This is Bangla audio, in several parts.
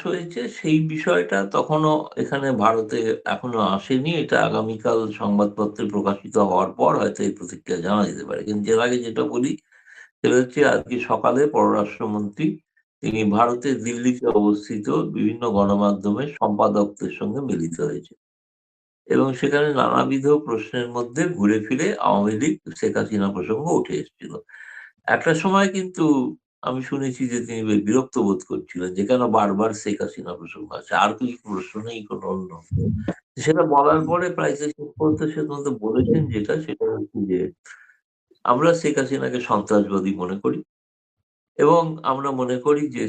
হয়েছে সেই বিষয়টা তখনও এখানে ভারতে এখনো আসেনি। এটা আগামীকাল সংবাদপত্রে প্রকাশিত হওয়ার পর হয়তো এই প্রতিক্রিয়া জানা যেতে পারে। কিন্তু এর আগে যেটা বলি সেটা হচ্ছে আজকে সকালে পররাষ্ট্রমন্ত্রী তিনি ভারতের দিল্লিতে অবস্থিত বিভিন্ন গণমাধ্যমের সম্পাদকদের সঙ্গে মিলিত হয়েছে এবং সেখানে নানাবিধ প্রশ্নের মধ্যে ঘুরে ফিরে আওয়ামী লীগ শেখ হাসিনা প্রসঙ্গ উঠে এসেছিল। একটা সময় কিন্তু আমি শুনেছি যে তিনি বেশ বিরক্ত বোধ করছিলেন যে কেন বারবার শেখ হাসিনা প্রসঙ্গ আছে, আর কিছু প্রশ্ন নেই কোনো অন্য। সেটা বলার পরে প্রায় শেষ পর্যন্ত সে পর্যন্ত বলেছেন যেটা সেটা হচ্ছে যে আমরা শেখ হাসিনাকে সন্ত্রাসবাদী মনে করি এবং আমরা মনে করি যে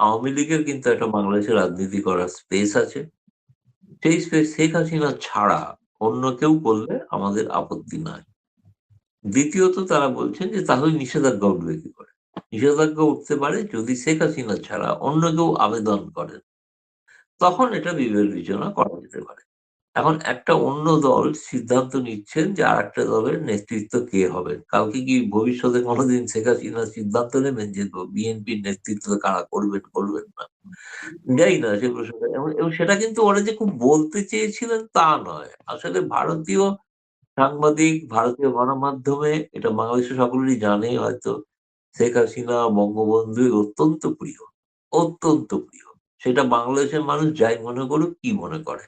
আওয়ামী লীগের কিন্তু একটা বাংলাদেশে রাজনীতি করার স্পেস আছে। সেই স্পেস শেখ হাসিনা ছাড়া অন্য কেউ করলে আমাদের আপত্তি নাই। দ্বিতীয়ত তারা বলছেন যে তাহলে নিষেধাজ্ঞা উঠবে কি করে? নিষেধাজ্ঞা উঠতে পারে যদি শেখ হাসিনা ছাড়া অন্য কেউ আবেদন করেন, তখন এটা বিবেচনা করা যেতে পারে। এখন একটা অন্য দল সিদ্ধান্ত নিচ্ছেন যে আরেকটা দলের নেতৃত্ব কে হবেন। কালকে কি ভবিষ্যতে কোনোদিন শেখ হাসিনা সিদ্ধান্ত নেবেন যে বিএনপির নেতৃত্ব কারা করবেন, করবেন না? জানি না সে প্রসঙ্গে এবং সেটা কিন্তু ওরা যে খুব বলতে চেয়েছিলেন তা নয়। আসলে ভারতীয় সাংবাদিক, ভারতীয় গণমাধ্যমে এটা বাংলাদেশের সকলেরই জানে হয়তো শেখ হাসিনা বঙ্গবন্ধুর অত্যন্ত প্রিয়, অত্যন্ত প্রিয়। সেটা বাংলাদেশের মানুষ যাই মনে করুক, কি মনে করে।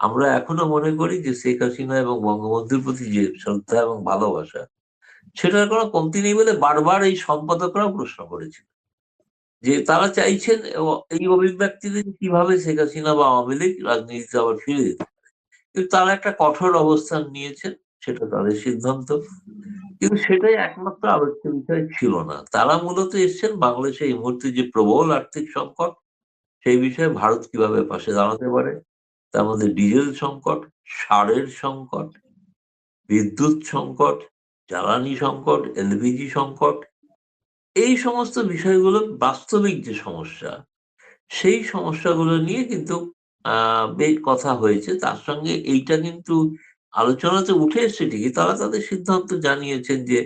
আমরা এখনো মনে করি যে শেখ হাসিনা এবং বঙ্গবন্ধুর প্রতি যে শ্রদ্ধা এবং ভালোবাসা, সেটার কোনো কমতি নেই বলে বারবার এই সম্পাদকরাও প্রশ্ন করেছিল। যে তারা চাইছেন এই অভিব্যক্তিতে যে কিভাবে শেখ হাসিনা বা আওয়ামী লীগ রাজনীতিতে আবার ফিরে যেতে পারে। কিন্তু তারা একটা কঠোর অবস্থান নিয়েছেন, সেটা তাদের সিদ্ধান্ত। কিন্তু সেটাই একমাত্র আলোচ্য বিষয় ছিল না। তারা মূলত এসছেন বাংলাদেশে এই মুহূর্তে যে প্রবল আর্থিক সংকট, সেই বিষয়ে ভারত কিভাবে পাশে দাঁড়াতে পারে। তার মধ্যে ডিজেল সংকট, সারের সংকট, বিদ্যুৎ সংকট, জ্বালানি সংকট, এলপিজি সংকট, এই সমস্ত বিষয়গুলো বাস্তবিক যে সমস্যা, সেই সমস্যাগুলো নিয়ে কিন্তু বেশ কথা হয়েছে। তার সঙ্গে এইটা কিন্তু আলোচনাতে উঠে এসছে ঠিকই। তারা তাদের সিদ্ধান্ত জানিয়েছেন যে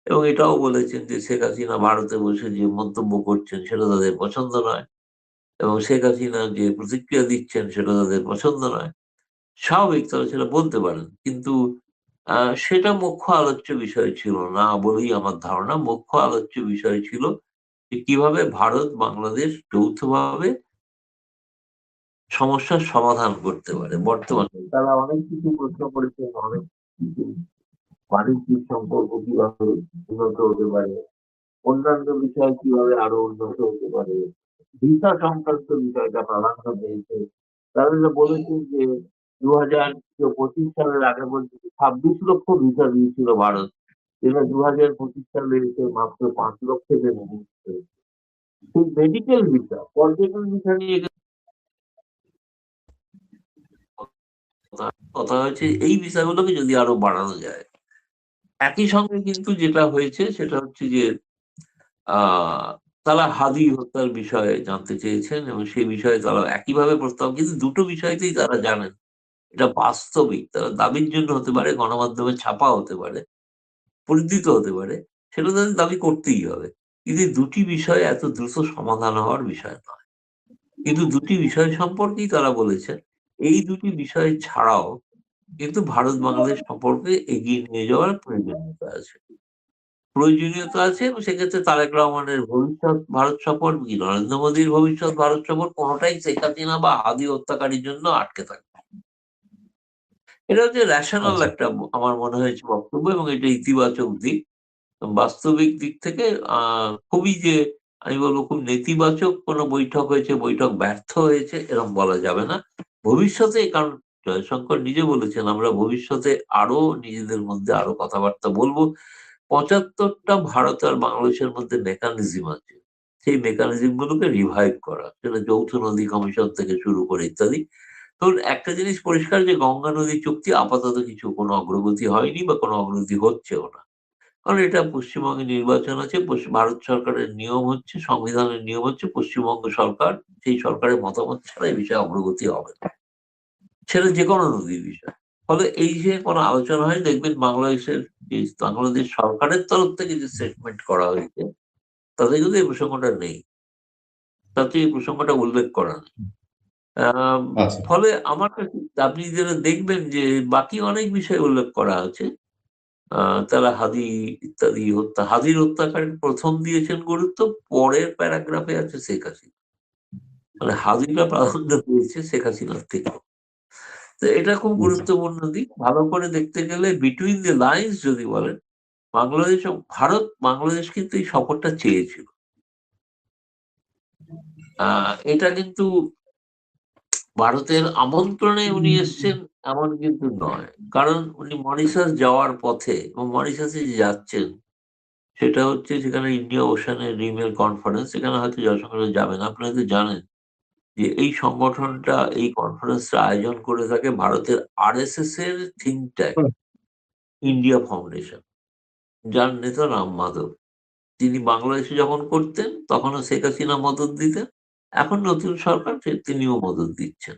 এবং এটাও বলেছেন যে শেখ হাসিনা ভারতে বসে যে মন্তব্য করছেন সেটা তাদের পছন্দ নয় এবং শেখ হাসিনা যে প্রতিক্রিয়া দিচ্ছেন সেটা তাদের পছন্দ নয়। স্বাভাবিক তারা সেটা বলতে পারেন। কিন্তু সেটা মুখ্য আলোচ্য বিষয় ছিল না বলেই আমার ধারণা। মুখ্য আলোচ্য বিষয় ছিল যে কিভাবে ভারত বাংলাদেশ যৌথভাবে সমস্যার সমাধান করতে পারে। বর্তমানে তারা অনেক কিছু প্রশ্ন করেছেন, অনেক কিছু বাণিজ্যিক সম্পর্ক কিভাবে উন্নত হতে পারে, অন্যান্য বিষয় কিভাবে আরো উন্নত হতে পারে, ভিসা সংক্রান্ত বিষয়টা প্রাধান্য পেয়েছে। তারা যেটা বলেছেন যে ২০২৫ সালের আগে পর্যন্ত ২৬ লক্ষ ভিসা দিয়েছিল ভারত। যেটা ২০২৫ সালে এসে মাত্র ৫ লক্ষতে নেমেছে। সেই মেডিকেল ভিসা, পর্যটন ভিসা নিয়ে কথা কথা হয়েছে এই ভিসাগুলোকে যদি আরো বাড়ানো যায়। একই সঙ্গে কিন্তু যেটা হয়েছে সেটা হচ্ছে যে আ তারা হাদি হত্যার বিষয়ে জানতে চেয়েছেন এবং সেই বিষয়ে তারা একইভাবে প্রস্তাব কিন্তু দুটো বিষয়তেই তারা জানেন। এটা বাস্তবিক। তারা দাবির জন্য হতে পারে, গণমাধ্যমে ছাপা হতে পারে, পরিধিত হতে পারে। সেটা তাদের দাবি করতেই হবে। কিন্তু এই দুটি বিষয় এত দ্রুত সমাধান হওয়ার বিষয় নয়। কিন্তু দুটি বিষয় সম্পর্কেই তারা বলেছেন, এই দুটি বিষয় ছাড়াও কিন্তু ভারত-বাংলাদেশ সম্পর্কে এগিয়ে নিয়ে যাওয়ার প্রয়োজনীয়তা আছে। প্রয়োজনীয়তা আছে এবং সেক্ষেত্রে তারেক রহমানের ভবিষ্যৎ ভারত সফর কি নরেন্দ্র মোদীর ভবিষ্যৎ ভারত সফর কোনটাই শেখ হাসিনা বা হাদি হত্যাকারীর জন্য আটকে থাকবে। এটা হচ্ছে রেশনাল আচ্ছা। একটা আমার মনে হয়েছে বক্তব্য এবং এটা ইতিবাচক দিক। বাস্তবিক দিক থেকে খুবই যে আমি বলব খুব নেতিবাচক কোনো বৈঠক হয়েছে, বৈঠক ব্যর্থ হয়েছে এরকম বলা যাবে না। ভবিষ্যতে কারণ জয়শঙ্কর নিজে বলেছেন আমরা ভবিষ্যতে আরো নিজেদের মধ্যে আরো কথাবার্তা বলব। ৭৫ টা ভারত আর বাংলাদেশের মধ্যে মেকানিজম আছে। সেই মেকানিজম গুলোকে রিভাইভ করা। সেটা যৌথ নদী কমিশন থেকে শুরু করে ইত্যাদি। তো একটা জিনিস পরিষ্কার যে গঙ্গা নদী চুক্তি আপাতত কিছু কোনো অগ্রগতি হয়নি বা কোনো অগ্রগতি হচ্ছেও না। কারণ এটা পশ্চিমবঙ্গে নির্বাচন আছে। ভারত সরকারের নিয়ম হচ্ছে, সংবিধানের নিয়ম হচ্ছে পশ্চিমবঙ্গ সরকার সেই সরকারের মতামত ছাড়া এই বিষয়ে অগ্রগতি হবে না। সেটা যেকোনো নদীর বিষয়। ফলে এই যে কোনো আলোচনা হয় দেখবেন বাংলাদেশের যে বাংলাদেশ সরকারের তরফ থেকে যে স্টেটমেন্ট করা হয়েছে তাতে কিন্তু এই প্রসঙ্গটা নেই। তাতে এই প্রসঙ্গটা উল্লেখ করা নেই। আচ্ছা ফলে আমার কাছে আপনি যেটা দেখবেন যে বাকি অনেক বিষয় উল্লেখ করা আছে। তারা হাদি ইত্যাদি হাদির হত্যাকারী প্রথম দিয়েছেন গুরুত্ব, পরের প্যারাগ্রাফে আছে শেখ হাসিনা। মানে হাদিরা প্রাধান্য পেয়েছে শেখ হাসিনার থেকে। তো এটা খুব আচ্ছা গুরুত্বপূর্ণ দিক। ভালো করে দেখতে গেলে বিটুইন দ্য লাইনস যদি বলেন, বাংলাদেশ ও বাংলাদেশ কিন্তু এই সফরটা চেয়েছিল। এটা কিন্তু ভারতের আমন্ত্রণে উনি এসছেন এমন কিন্তু নয়। কারণ উনি মরিশাস যাওয়ার পথে এবং মরিশাসে যে যাচ্ছেন সেটা হচ্ছে সেখানে ইন্ডিয়া ওশানের রিমের কনফারেন্স। সেখানে হয়তো জয়শঙ্কর যাবেন। আপনি হয়তো জানেন যে এই সংগঠনটা এই কনফারেন্সটা আয়োজন করে থাকে ভারতের আরএসএস এর থিঙ্ক ট্যাঙ্ক ইন্ডিয়া ফাউন্ডেশন, যার নেতা রাম মাধব। তিনি বাংলাদেশে যখন করতেন তখনও শেখ হাসিনা মদত দিতেন। এখন নতুন সরকার তিনিও মদত দিচ্ছেন।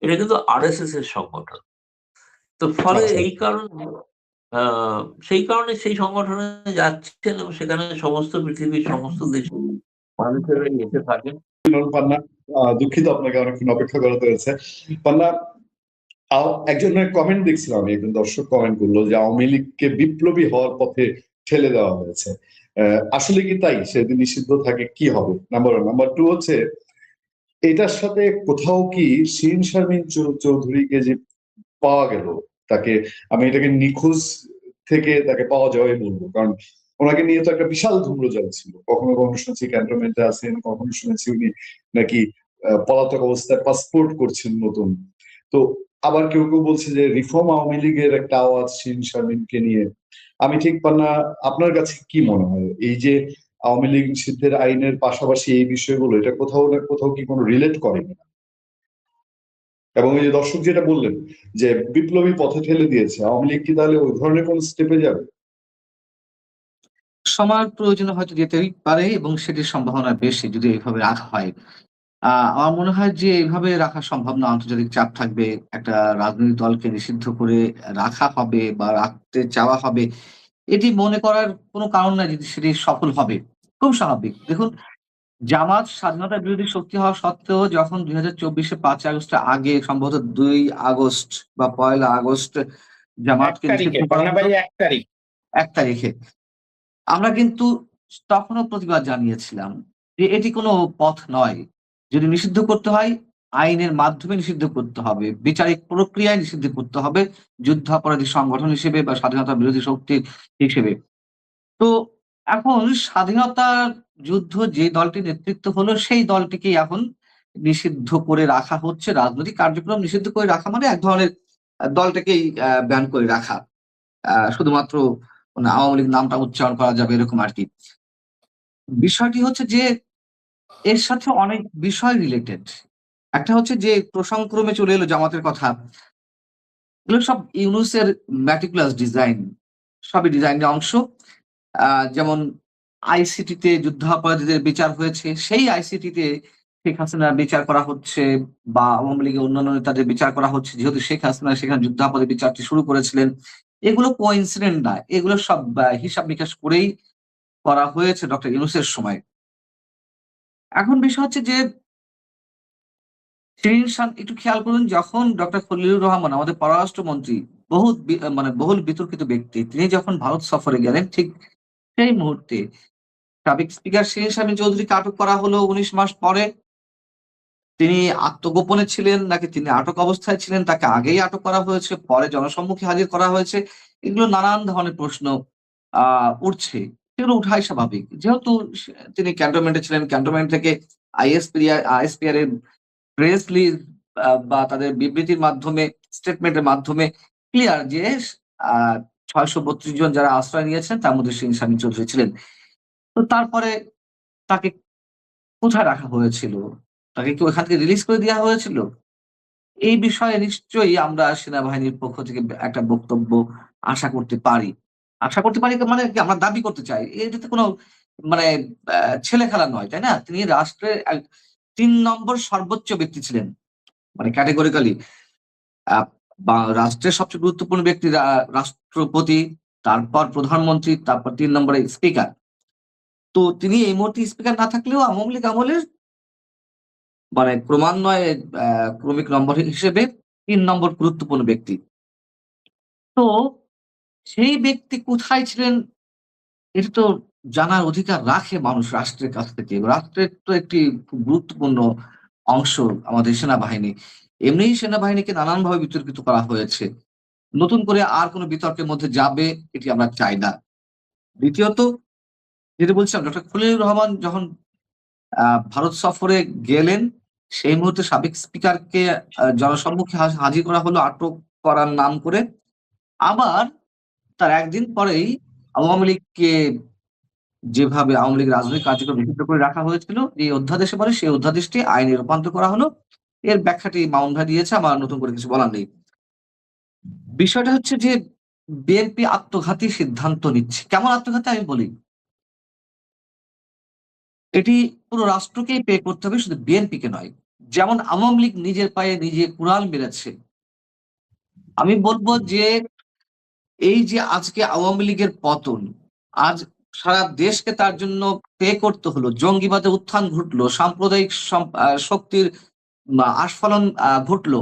এটা কিন্তু আরএসএস এর সংগঠন। তো ফলে আচ্ছা এই কারণে সেই কারণে সেই সংগঠনে যাচ্ছেন এবং সেখানে সমস্ত পৃথিবীর সমস্ত দেশের মানুষেরা এসে থাকেন। পান্না, দুঃখিত আপনাকে অনেকক্ষণ অপেক্ষা করাতে হয়েছে। পান্না, একজনের কমেন্ট দেখছিলাম, আমি একজন দর্শক কমেন্ট করলো যে আওয়ামী লীগকে বিপ্লবী হওয়ার পথে ঠেলে দেওয়া হয়েছে। আসলে কি তাই? সে যদি নিষিদ্ধ থাকে কি হবে? Number one. নাম্বার টু হচ্ছে, এটার সাথে কোথাও কি শিরিন শারমিন চৌধুরীকে যে পাওয়া গেল, তাকে, আমি এটাকে নিখোঁজ থেকে তাকে পাওয়া যাওয়াই বলবো, কারণ ওনাকে নিয়ে তো একটা বিশাল ধূম্রজাল ছিল। কখনো কখনো শুনেছি ক্যান্টনমেন্টে আছেন, কখনো শুনেছি উনি নাকি পলাতক অবস্থায় পাসপোর্ট করছেন নতুন। তো আবার কেউ কেউ বলছে যে রিফর্ম আওয়ামী লীগের একটা আওয়াজ শিরিন শারমিনকে নিয়ে। আমি ঠিক পান্না, আপনার কাছে কি মনে হয় এই যে আওয়ামী লীগ নিষিদ্ধের আইনের পাশাপাশি এই বিষয়গুলো, এটা কোথাও না কোথাও কি কোনো রিলেট করে কিনা? এবং এই যে দর্শক যেটা বললেন যে বিপ্লবী পথে ঠেলে দিয়েছে, আওয়ামী লীগ কি তাহলে ওই ধরনের কোন স্টেপে যাবে? সময়ের প্রয়োজনে হয়তো যেতেই পারে এবং সেটির সম্ভাবনা বেশি যদি এভাবে রাখা হয়। আমার মনে হয় যে এভাবে রাখা সম্ভব না। আন্তর্জাতিক চাপ থাকবে। একটা রাজনৈতিক দলকে নিষিদ্ধ করে রাখা হবে বা রাখতে চাওয়া হবে। এটি মনে করার কোনো কারণ নাই যদি সেটি সফল হবে। খুব স্বাভাবিক। দেখুন, জামাত স্বাধীনতা বিরোধী শক্তি হওয়া সত্ত্বেও যখন ২০২৪ এ ৫ আগস্টের আগে সম্ভবত ২ আগস্ট বা ১ আগস্ট এক জামাতকে নিষিদ্ধ তারিখে করা পান্না হতো ভাই, ১ তারিখ। ১ তারিখে। আমরা কিন্তু তখনও প্রতিবাদ জানিয়েছিলাম যে এটি কোনো পথ নয়। যদি নিষিদ্ধ করতে হয়, আইনের মাধ্যমে নিষিদ্ধ করতে হবে। বিচারিক প্রক্রিয়ায় নিষিদ্ধ করতে হবে। যুদ্ধাপরাধী সংগঠন হিসেবে বা স্বাধীনতা বিরোধী শক্তি হিসেবে। তো এখন স্বাধীনতার যুদ্ধ যে দলটি নেতৃত্ব হলো সেই দলটিকেই এখন নিষিদ্ধ করে রাখা হচ্ছে। রাজনৈতিক কার্যক্রম নিষিদ্ধ করে রাখা মানে এক ধরনের দলটাকেই ব্যান করে রাখা। শুধুমাত্র মানে আওয়ামী লীগ নামটা উচ্চারণ করা যাবে এরকম আরকি। বিষয়টি হচ্ছে যে এর সাথে অনেক বিষয় রিলেটেড। একটা হচ্ছে যে প্রসঙ্গক্রমে চলে এলো জামাতের কথা। এগুলো সব ইউনূসের meticulous ডিজাইন। সবই ডিজাইনের অংশ। আ যেমন আইসিটিতে যুদ্ধাপরাধীদের বিচার হয়েছে। সেই আইসিটিতে শেখ হাসিনার বিচার করা হচ্ছে বা আওয়ামী লীগের অন্যান্য নেতাদের বিচার করা হচ্ছে। যেহেতু শেখ হাসিনা সেখানে যুদ্ধাপরাধী বিচারটি শুরু করেছিলেন। এগুলো কোইন্সিডেন্ট না। এগুলো সব হিসাব-নিকাশ করেই করা হয়েছে ডক্টর ইউনূসের সময়। এখন বিষয় হচ্ছে যে শিরীন একটু খেয়াল করুন, যখন ডক্টর খলিলুর রহমান আমাদের পররাষ্ট্রমন্ত্রী মানে বহুল বিতর্কিত ব্যক্তি, তিনি যখন ভারত সফরে গেলেন ঠিক সেই মুহূর্তে সাবেক স্পিকার শিরীন শারমিন চৌধুরীকে আটক করা হলো ১৯ মাস পরে। তিনি আত্মগোপনে ছিলেন নাকি তিনি আটক অবস্থায় ছিলেন, তাকে আগেই আটক করা হয়েছে, পরে জনসম্মুখে হাজির করা হয়েছে। এগুলো নানান ধরনের প্রশ্ন আ উঠছে। সেগুলো উঠাই স্বাভাবিক। যেহেতু তিনি ক্যান্টনমেন্টে ছিলেন, ক্যান্টনমেন্ট থেকে আইএসপিআর এর প্রেস রিলিজ বা তাদের বিবৃতির মাধ্যমে, স্টেটমেন্টের মাধ্যমে ক্লিয়ার যে আ ৬৩২ জন যারা আশ্রয় নিয়েছেন তার মধ্যে শিরীন শারমিন চৌধুরী ছিলেন। তো তারপরে তাকে কোথায় রাখা হয়েছিল? তাকে কি ওখান থেকে রিলিজ করে দেয়া হয়েছিল? এই বিষয়ে নিশ্চয়ই আমরা সেনাবাহিনীর পক্ষ থেকে একটা বক্তব্য আশা করতে পারি। আশা করতে পারি মানে কি আমরা দাবি করতে চাই। এটাতে কোনো মানে আ ছেলেখেলা নয়, তাই না? তিনি রাষ্ট্রের ৩ নম্বর সর্বোচ্চ ব্যক্তি ছিলেন। মানে ক্যাটেগরিক্যালি আ বা রাষ্ট্রের সবচেয়ে গুরুত্বপূর্ণ ব্যক্তি রাষ্ট্রপতি, তারপর প্রধানমন্ত্রী, তারপর ৩ নম্বরে স্পিকার। তো তিনি এই মুহূর্তে স্পিকার না থাকলেও আওয়ামী লীগ আমলের মানে ক্রমান্বয়ে ক্রমিক নম্বর হিসেবে ৩ নম্বর গুরুত্বপূর্ণ ব্যক্তি। তো সেই ব্যক্তি কোথায় ছিলেন এটা তো জানার অধিকার রাখে মানুষ রাষ্ট্রের কাছ থেকে। রাষ্ট্রের তো একটি খুব গুরুত্বপূর্ণ অংশ আমাদের সেনাবাহিনী। এমনিই সেনাবাহিনীকে নানানভাবে বিতর্কিত করা হয়েছে। নতুন করে আর কোন বিতর্কের মধ্যে যাবে এটি আমরা চাই না। দ্বিতীয়ত যেটা বলছিলাম ডক্টর খলিলুর রহমান যখন আ ভারত সফরে গেলেন, সেই মুহূর্তে সাবেক স্পিকারকে জনসম্মুখে হাজির করা হলো আটক করার নাম করে। আবার তার একদিন পরেই আওয়ামী লীগকে যেভাবে আওয়ামী লীগের রাজনৈতিক কার্যক্রম নিষিদ্ধ করে রাখা হয়েছিল, যে অধ্যাদেশে পরে সেই অধ্যাদেশটি আইনে রূপান্তর করা হলো। এর ব্যাখ্যাটি মামুন ভাই দিয়েছে, আমার নতুন করে কিছু বলার নেই। বিষয়টা হচ্ছে যে বিএনপি আত্মঘাতী সিদ্ধান্ত নিচ্ছে। কেমন আত্মঘাতী আমি বলি। এটি পুরো রাষ্ট্রকেই পে করতে হবে, শুধু বিএনপিকে নয়। যেমন আওয়ামী লীগ নিজের পায়ে নিজে কুড়াল মেরেছে। আমি বলব যে এই যে আজকে আওয়ামী লীগের পতন, আজ সারা দেশকে তার জন্য পে করতে হলো। জঙ্গিবাদের উত্থান ঘটলো, সাম্প্রদায়িক শক্তির আস্ফালন ঘটলো।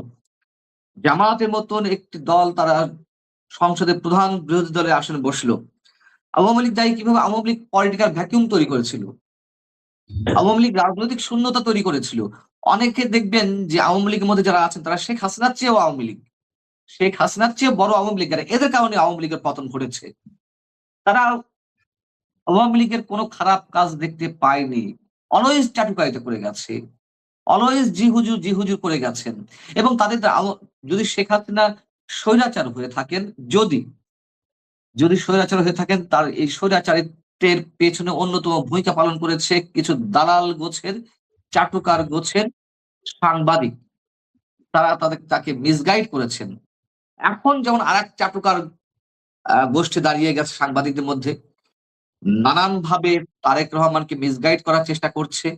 জামায়াতের মতন একটি দল তারা সংসদের প্রধান বিরোধী দলের আসনে বসলো। আওয়ামী লীগ দায়ী কিভাবে? আওয়ামী লীগ পলিটিক্যাল ভ্যাকুয়াম তৈরি করেছিল। আওয়ামী লীগ রাজনৈতিক শূন্যতা তৈরি করেছিল। অনেকে দেখবেন যে আওয়ামী লীগের মধ্যে যারা আছেন তারা শেখ হাসিনার চেয়েও আওয়ামী লীগ। শেখ হাসিনার চেয়ে বড় আওয়ামী লীগ যারা, এদের কারণে আওয়ামী লীগের পতন ঘটেছে। তারা আওয়ামী লীগের কোনো খারাপ কাজ দেখতে পায়নি। অলওয়েজ চাটুকারিতা করে গেছে। অলওয়েজ জি হুজুর, জি হুজুর করে গেছেন। এবং তাদের যদি শেখ হাসিনা স্বৈরাচার হয়ে থাকেন, যদি স্বৈরাচার হয়ে থাকেন, তার এই স্বৈরাচারিত্বের পেছনে অন্যতম ভূমিকা পালন করেছে কিছু দালাল গোছের, চাটুকার গোছের সাংবাদিক। তারা তাকে মিসগাইড করেছেন। এখন যেমন আরেক চাটুকার গোষ্ঠী দাঁড়িয়ে গেছে সাংবাদিকদের মধ্যে। নানানভাবে তারেক রহমানকে মিসগাইড করার চেষ্টা করছে।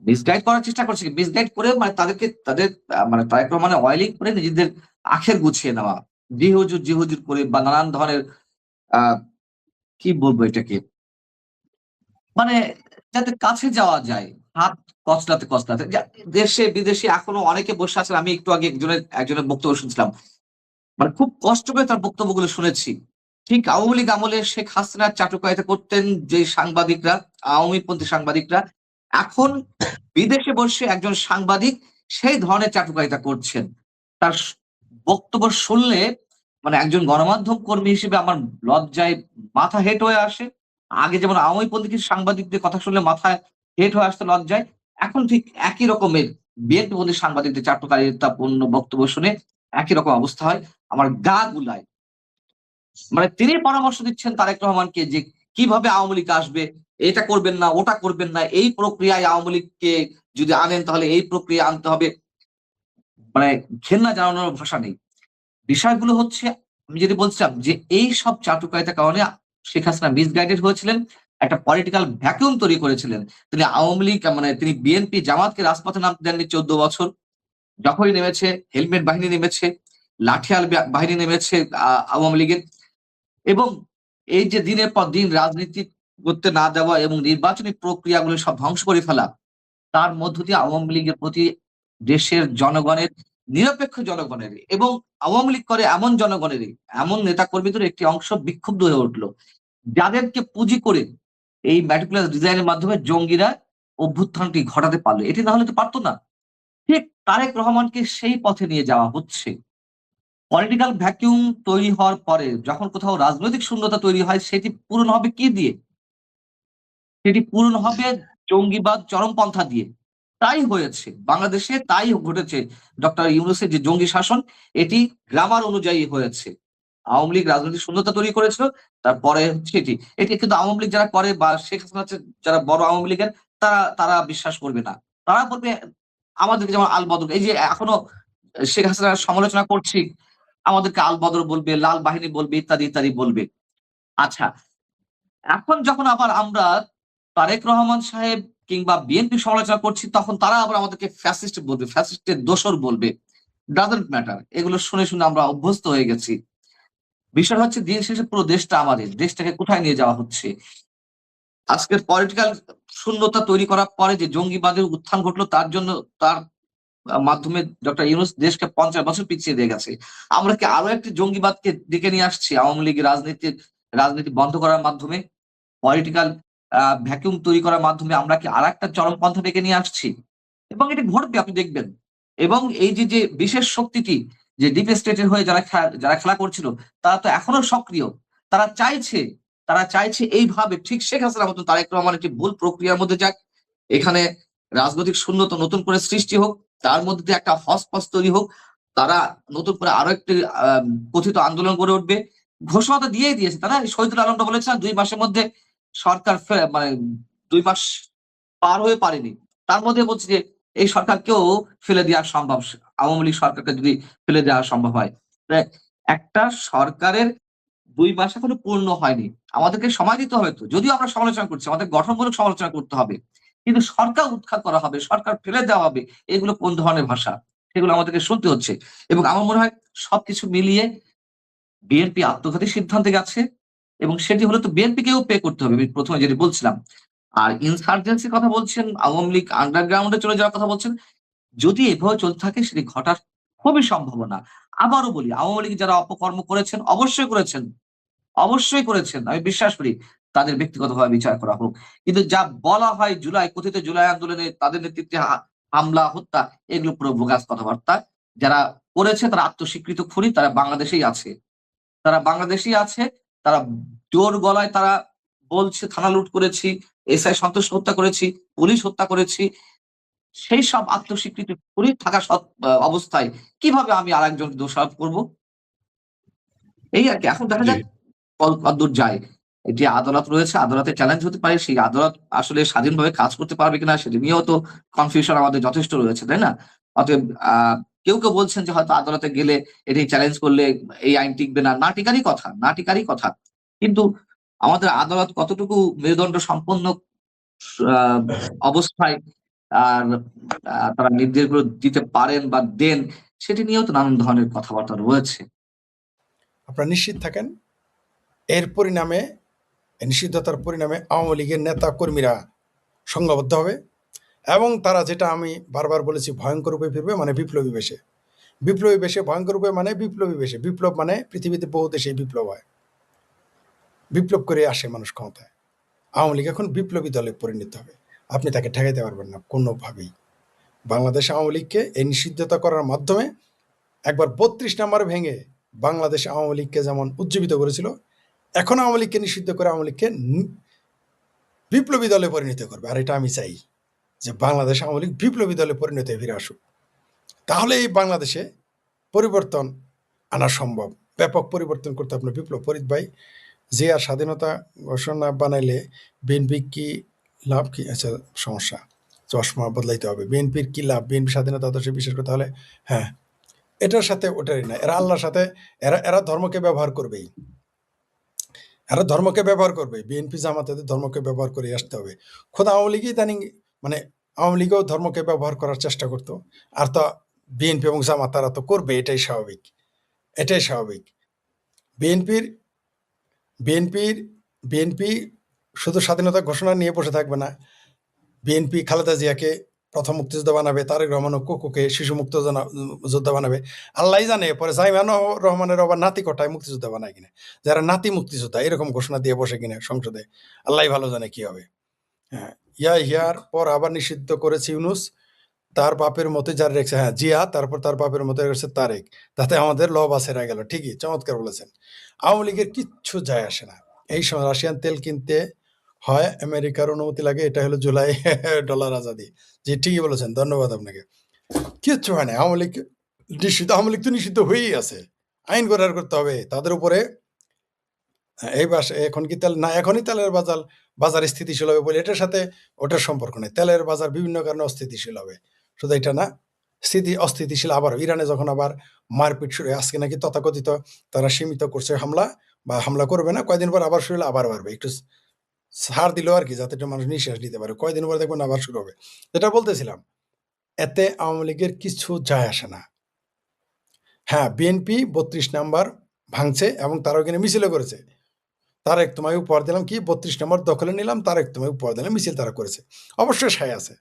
মিসগাইড করে মানে তাদেরকে তাদের মানে তারেক রহমানের অয়েলিং করে নিজেদের আখের গুছিয়ে নেওয়া। জি হুজুর, জি হুজুর করে বা নানান ধরনের আ কি বলবো এটাকে? মানে যাতে কাছে যাওয়া যায়, হাত কচলাতে। দেশে বিদেশে এখনো অনেকে বসে আছেন। আমি একটু আগে একজনের বক্তব্য শুনছিলাম। মানে খুব কষ্ট করে তার বক্তব্যগুলো শুনেছি। ঠিক আওয়ামী লীগ আমলে শেখ হাসিনার চাটুকারিতা করতেন যে সাংবাদিকরা, আওয়ামীপন্থী সাংবাদিকরা, এখন বিদেশে বসে একজন সাংবাদিক সেই ধরনের চাটুকারিতা করছেন। তার বক্তব্য শুনলে মানে একজন গণমাধ্যম কর্মী হিসেবে আমার লজ্জায় মাথা হেঁট হয়ে আসে। আগে যেমন আওয়ামীপন্থী কিছু সাংবাদিকদের কথা শুনলে মাথায় হেঁট হয়ে আসতো লজ্জায়। এখন ঠিক একই রকমের বিএনপিপন্থী সাংবাদিকদের চাটুকারিতাপূর্ণ বক্তব্য শুনে একই রকম অবস্থা হয়। আমার গা গুলায়। মানে তিনি পরামর্শ দিচ্ছেন তারেক রহমানকে যে কিভাবে আওয়ামী লীগ আসবে, এটা করবেন না, ওটা করবেন না, এই প্রক্রিয়ায় আওয়ামী লীগকে যদি আনেন তাহলে এই প্রক্রিয়া আনতে হবে। মানে ঘেন্না জানানোর ভাষা নেই। বিষয়গুলো হচ্ছে আমি যেটা বলছিলাম যে এই সব চাটুকারিতার কারণে শেখ হাসিনা মিসগাইডেড হয়েছিলেন। একটা পলিটিক্যাল ভ্যাকুয়াম তৈরি করেছিলেন। তিনি আওয়ামী লীগ মানে তিনি বিএনপি জামাতকে রাজপথে নামতে দেননি ১৪ বছর। যখনই নেমেছে হেলমেট বাহিনী নেমেছে, লাঠিয়াল বাহিনী নেমেছে আওয়ামী লীগের। এবং এই যে দিনের পর দিন রাজনীতি করতে না দেওয়া এবং নির্বাচনী প্রক্রিয়াগুলো সব ধ্বংস করে ফেলা, তার মধ্য দিয়ে আওয়ামী লীগের প্রতি দেশের জনগণের, নিরপেক্ষ জনগণের এবং আওয়ামী লীগ করে এমন জনগণেরই, এমন নেতাকর্মীদের একটি অংশ বিক্ষুব্ধ হয়ে উঠল। যাদেরকে পুঁজি করে এই ম্যাটিকুলাস ডিজাইনের মাধ্যমে জঙ্গিরা অভ্যুত্থানটি ঘটাতে পারল। এটি না হলে তো পারত না। ঠিক তারেক রহমানকে সেই পথে নিয়ে যাওয়া হচ্ছে। পলিটিক্যাল ভ্যাকুয়াম তৈরি হওয়ার পরে যখন কোথাও রাজনৈতিক শূন্যতা তৈরি হয় সেটি পূরণ হবে কি দিয়ে? সেটি পূরণ হবে জঙ্গিবাদ চরমপন্থা দিয়ে। তাই হয়েছে। বাংলাদেশে তাই ঘটেছে। ডক্টর ইউনূসের যে জঙ্গি শাসন এটি গ্রামার অনুযায়ী হয়েছে। আওয়ামী লীগ রাজনৈতিক শূন্যতা তৈরি করেছিল। তারপরে হচ্ছে এটি। এটি কিন্তু আওয়ামী লীগ যারা করে বা শেখ হাসিনা যারা বড় আওয়ামী লীগের তারা বিশ্বাস করবে না। তারা বলবে আমাদেরকে যেমন আল বদর, এই যে এখনো শেখ হাসিনার সমালোচনা করছি, আমাদেরকে আল বদর বলবে, লাল বাহিনী বলবে, ইত্যাদি বলবে। আচ্ছা, এখন যখন আবার আমরা তারেক রহমান সাহেব কিংবা বিএনপি সমালোচনা করছি তখন তারা আবার আমাদেরকে ফ্যাসিস্ট বলবে, ফ্যাসিস্টের দোসর বলবে। Doesn't matter. এগুলো শুনে আমরা অভ্যস্ত হয়ে গেছি। বিষয় হচ্ছে দিন শেষে পুরো দেশটা আমাদের। দেশটাকে কোথায় নিয়ে যাওয়া হচ্ছে? আজকের পলিটিক্যাল শূন্যতা তৈরি করার পরে যে জঙ্গিবাদের উত্থান ঘটলো, তার জন্য তার মাধ্যমে ডক্টর ইউনূস দেশকে 50 বছর পিছিয়ে দিয়ে গেছে। আমরা কি আরো একটি জঙ্গিবাদকে ডেকে নিয়ে আসছি আওয়ামী লীগের রাজনীতি বন্ধ করার মাধ্যমে, পলিটিক্যাল ভ্যাকুয়াম তৈরি করার মাধ্যমে আমরা কি আরেকটা চরমপন্থা ডেকে নিয়ে আসছি? এবং এটি ঘটবে, আপনি দেখবেন। এবং এই যে বিশেষ শক্তিটি, যে ডিপ স্টেটের হয়ে যারা খেলা করছিল, তারা তো এখনো সক্রিয়। তারা চাইছে এইভাবে ঠিক শেখ হাসিনার মতন তারেক রহমান একটি ভুল প্রক্রিয়ার মধ্যে যাক। এখানে রাজনৈতিক শূন্যতা নতুন করে সৃষ্টি হোক, তার মধ্যে দিয়ে একটা হসপস তৈরি হোক। তারা নতুন করে আরো একটি কথিত আন্দোলন গড়ে উঠবে। ঘোষণা তো দিয়েই দিয়েছে, তারা শহীদুল আলমটা বলেছেন ২ মাসের মধ্যে সরকার মানে ২ মাস পার হয়ে পারেনি। তার মধ্যে বলছে যে এই সরকারকেও ফেলে দেওয়া সম্ভব। আওয়ামী লীগ সরকারকে যদি ফেলে দেওয়া সম্ভব হয়। একটা সরকারের ২ মাস এখনো পূর্ণ হয়নি। আমাদেরকে সময় দিতে হবে তো। যদিও আমরা সমালোচনা করছি, আমাদের গঠনমূলক সমালোচনা করতে হবে। কিন্তু সরকার উৎখাত করা হবে, সরকার ফেলে দেওয়া হবে। এগুলো কোন ধরনের ভাষা? সেগুলো আমাদেরকে শুনতে হচ্ছে। এবং আমার মনে হয় সবকিছু মিলিয়ে বিএনপি আত্মঘাতী সিদ্ধান্তে গেছে, এবং সেটি হলে তো বিএনপিকেও পে করতে হবে। আমি ১ম এ যেটি বলছিলাম। আর ইনসার্জেন্সির কথা বলছেন, আওয়ামী লীগ আন্ডারগ্রাউন্ডে চলে যাওয়ার কথা বলছেন। যদি এভাবে চলতে থাকে সেটি ঘটার খুবই সম্ভাবনা। আবারও বলি, আওয়ামী লীগ যারা অপকর্ম করেছেন, অবশ্যই করেছেন। আমি বিশ্বাস করি তাদের ব্যক্তিগতভাবে বিচার করা হোক। কিন্তু যা বলা হয় কথিত জুলাই আন্দোলনে তাদের নেতৃত্বে হামলা, হত্যা, এগুলো পুরো বোগাস কথাবার্তা। যারা করেছে তারা আত্মস্বীকৃত খুনি, তারা বাংলাদেশেই আছে। তারা জোর গলায় তারা বলছে থানা লুট করেছি, এসআই সন্তোষ হত্যা করেছি, পুলিশ হত্যা করেছি। সেই সব আত্মস্বীকৃতি খুনি থাকা অবস্থায় কিভাবে আমি আরেকজনকে দোষারোপ করব? এই আরকি। এখন দেখা জি। যাক কতদূর যায়। যে আদালত রয়েছে, আদালতে চ্যালেঞ্জ হতে পারে। সেই আদালত আসলে স্বাধীনভাবে কাজ করতে পারবে কিনা সেটা নিয়েও তো কনফিউশন আমাদের যথেষ্ট রয়েছে, তাই না? অতএব কেউ বলছেন যে হয়তো আদালতে গেলে এটি চ্যালেঞ্জ করলে এই আইন টিকবে না। না টিকারই কথা। কিন্তু আমাদের আদালত কতটুকু মেরুদণ্ড সম্পন্ন আ অবস্থায় আর তারা নির্দেশগুলো দিতে পারেন বা দেন, সেটি নিয়েও তো নানান ধরনের কথাবার্তা রয়েছে। আপনারা নিশ্চিত থাকেন, এর পরিণামে, নিষিদ্ধতার পরিণামে আওয়ামী লীগের নেতা কর্মীরা সংঘবদ্ধ হবে এবং তারা, যেটা আমি বারবার বলেছি, ভয়ঙ্কর রূপে ফিরবে, মানে বিপ্লবী বেশে। ভয়ঙ্কর রূপে মানে বিপ্লবী বেশে। বিপ্লব মানে পৃথিবীতে বহু দেশেই বিপ্লব হয়, বিপ্লব করে আসে মানুষ ক্ষমতায়। আওয়ামী লীগ এখন বিপ্লবী দলে পরিণত হবে। আপনি তাকে ঠেকাইতে পারবেন না কোনোভাবেই। বাংলাদেশ আওয়ামী লীগকে এই নিষিদ্ধতা করার মাধ্যমে একবার ৩২ নাম্বার ভেঙে বাংলাদেশ আওয়ামী লীগকে যেমন উজ্জীবিত করেছিল, এখন আওয়ামী লীগকে নিষিদ্ধ করে আওয়ামী লীগকে বিপ্লবী দলে পরিণত করবে। আর এটা আমি চাই যে বাংলাদেশ আওয়ামী লীগ বিপ্লবী দলে পরিণত হয়ে ফিরে আসুক। তাহলে এই বাংলাদেশে পরিবর্তন আনা সম্ভব। ব্যাপক পরিবর্তন করতে আপনার বিপ্লব। ফরিদ ভাই, যে আর স্বাধীনতা ঘোষণা বানাইলে বিএনপি কি লাভ? কি আচ্ছা, সমস্যা, চশমা বদলাইতে হবে। বিএনপির কি লাভ? বিএনপি স্বাধীনতা আদর্শে বিশ্বাস করতে হলে, হ্যাঁ, এটার সাথে ওটারই না। এরা আল্লাহর সাথে, এরা ধর্মকে ব্যবহার করবেই। বিএনপি জামাতে ধর্মকে ব্যবহার করে আসতে হবে। খোদ আওয়ামী লীগই ইদানিং, মানে আওয়ামী লীগও ধর্মকে ব্যবহার করার চেষ্টা করতো। আর তো বিএনপি এবং জামাত তারা তো করবে, এটাই স্বাভাবিক। বিএনপির বিএনপির বিএনপি শুধু স্বাধীনতা ঘোষণা নিয়ে বসে থাকবে না। বিএনপি খালেদা জিয়াকে প্রথম মুক্তিযোদ্ধা বানাবে, তারেক রহমান ও কোকোকে শিশু মুক্ত যোদ্ধা বানাবে। আল্লাহ জানে পরে জাইমান রহমানের আবার নাতি কটায় মুক্তিযোদ্ধা বানায় কিনা, যারা নাতি মুক্তিযোদ্ধা এরকম ঘোষণা দিয়ে বসে কিনা সংসদে, আল্লাহ ভালো জানে কি হবে। হ্যাঁ, ইয়ার পর আবার নিষিদ্ধ করেছে ইউনূস, তার বাপের মতো যারা রেখেছে, হ্যাঁ জিয়া, তারপর তার বাপের মতো রেখেছে তারেক। তাতে আমাদের লব আছে গেল। ঠিকই, চমৎকার বলেছেন। আওয়ামী লীগের কিচ্ছু যায় আসে না। এই সময় রাশিয়ান তেল কিনতে হয়, আমেরিকার অনুমতি লাগে। এটা হলো জুলাই ডলার আজাদি। জি, ঠিকই বলেছেন, ধন্যবাদ আপনাকে। কিচ্ছু হয় না। আওয়ামী লীগ তো নিষিদ্ধ হয়েই আছে। আইন করার করতে হবে তাদের উপরে। এই এখন কি তেল না, এখনই তেলের বাজার স্থিতিশীল হবে বলে এটার সাথে ওটার সম্পর্ক নেই। তেলের বাজার বিভিন্ন কারণে অস্থিতিশীল হবে, শুধু এটা না, অস্থিতিশীল আবার ইরানে যখন আবার মারপিট শুরু, আজকে নাকি তথাকথিত তারা সীমিত করছে হামলা করবে না, কয়দিন পর আবার শুরু হলে আবার বাড়বে। একটু ছাড় দিল আর কি, যাতে একটু মানুষ নিঃশ্বাস নিতে পারে। কয়দিন পর দেখবেন আবার শুরু হবে। যেটা বলতেছিলাম, এতে আওয়ামী লীগের কিছু যায় আসে না। হ্যাঁ, বিএনপি ৩২ নাম্বার ভাঙছে এবং তারা ওখানে মিছিল করেছে। তারেক তোমায় উপহার দিলাম কি 32 নম্বর দখলে নিলাম, তারেক তোমায় উপহার দিলাম, মিছিল তারা করেছে। অবশ্যই সায় আছে।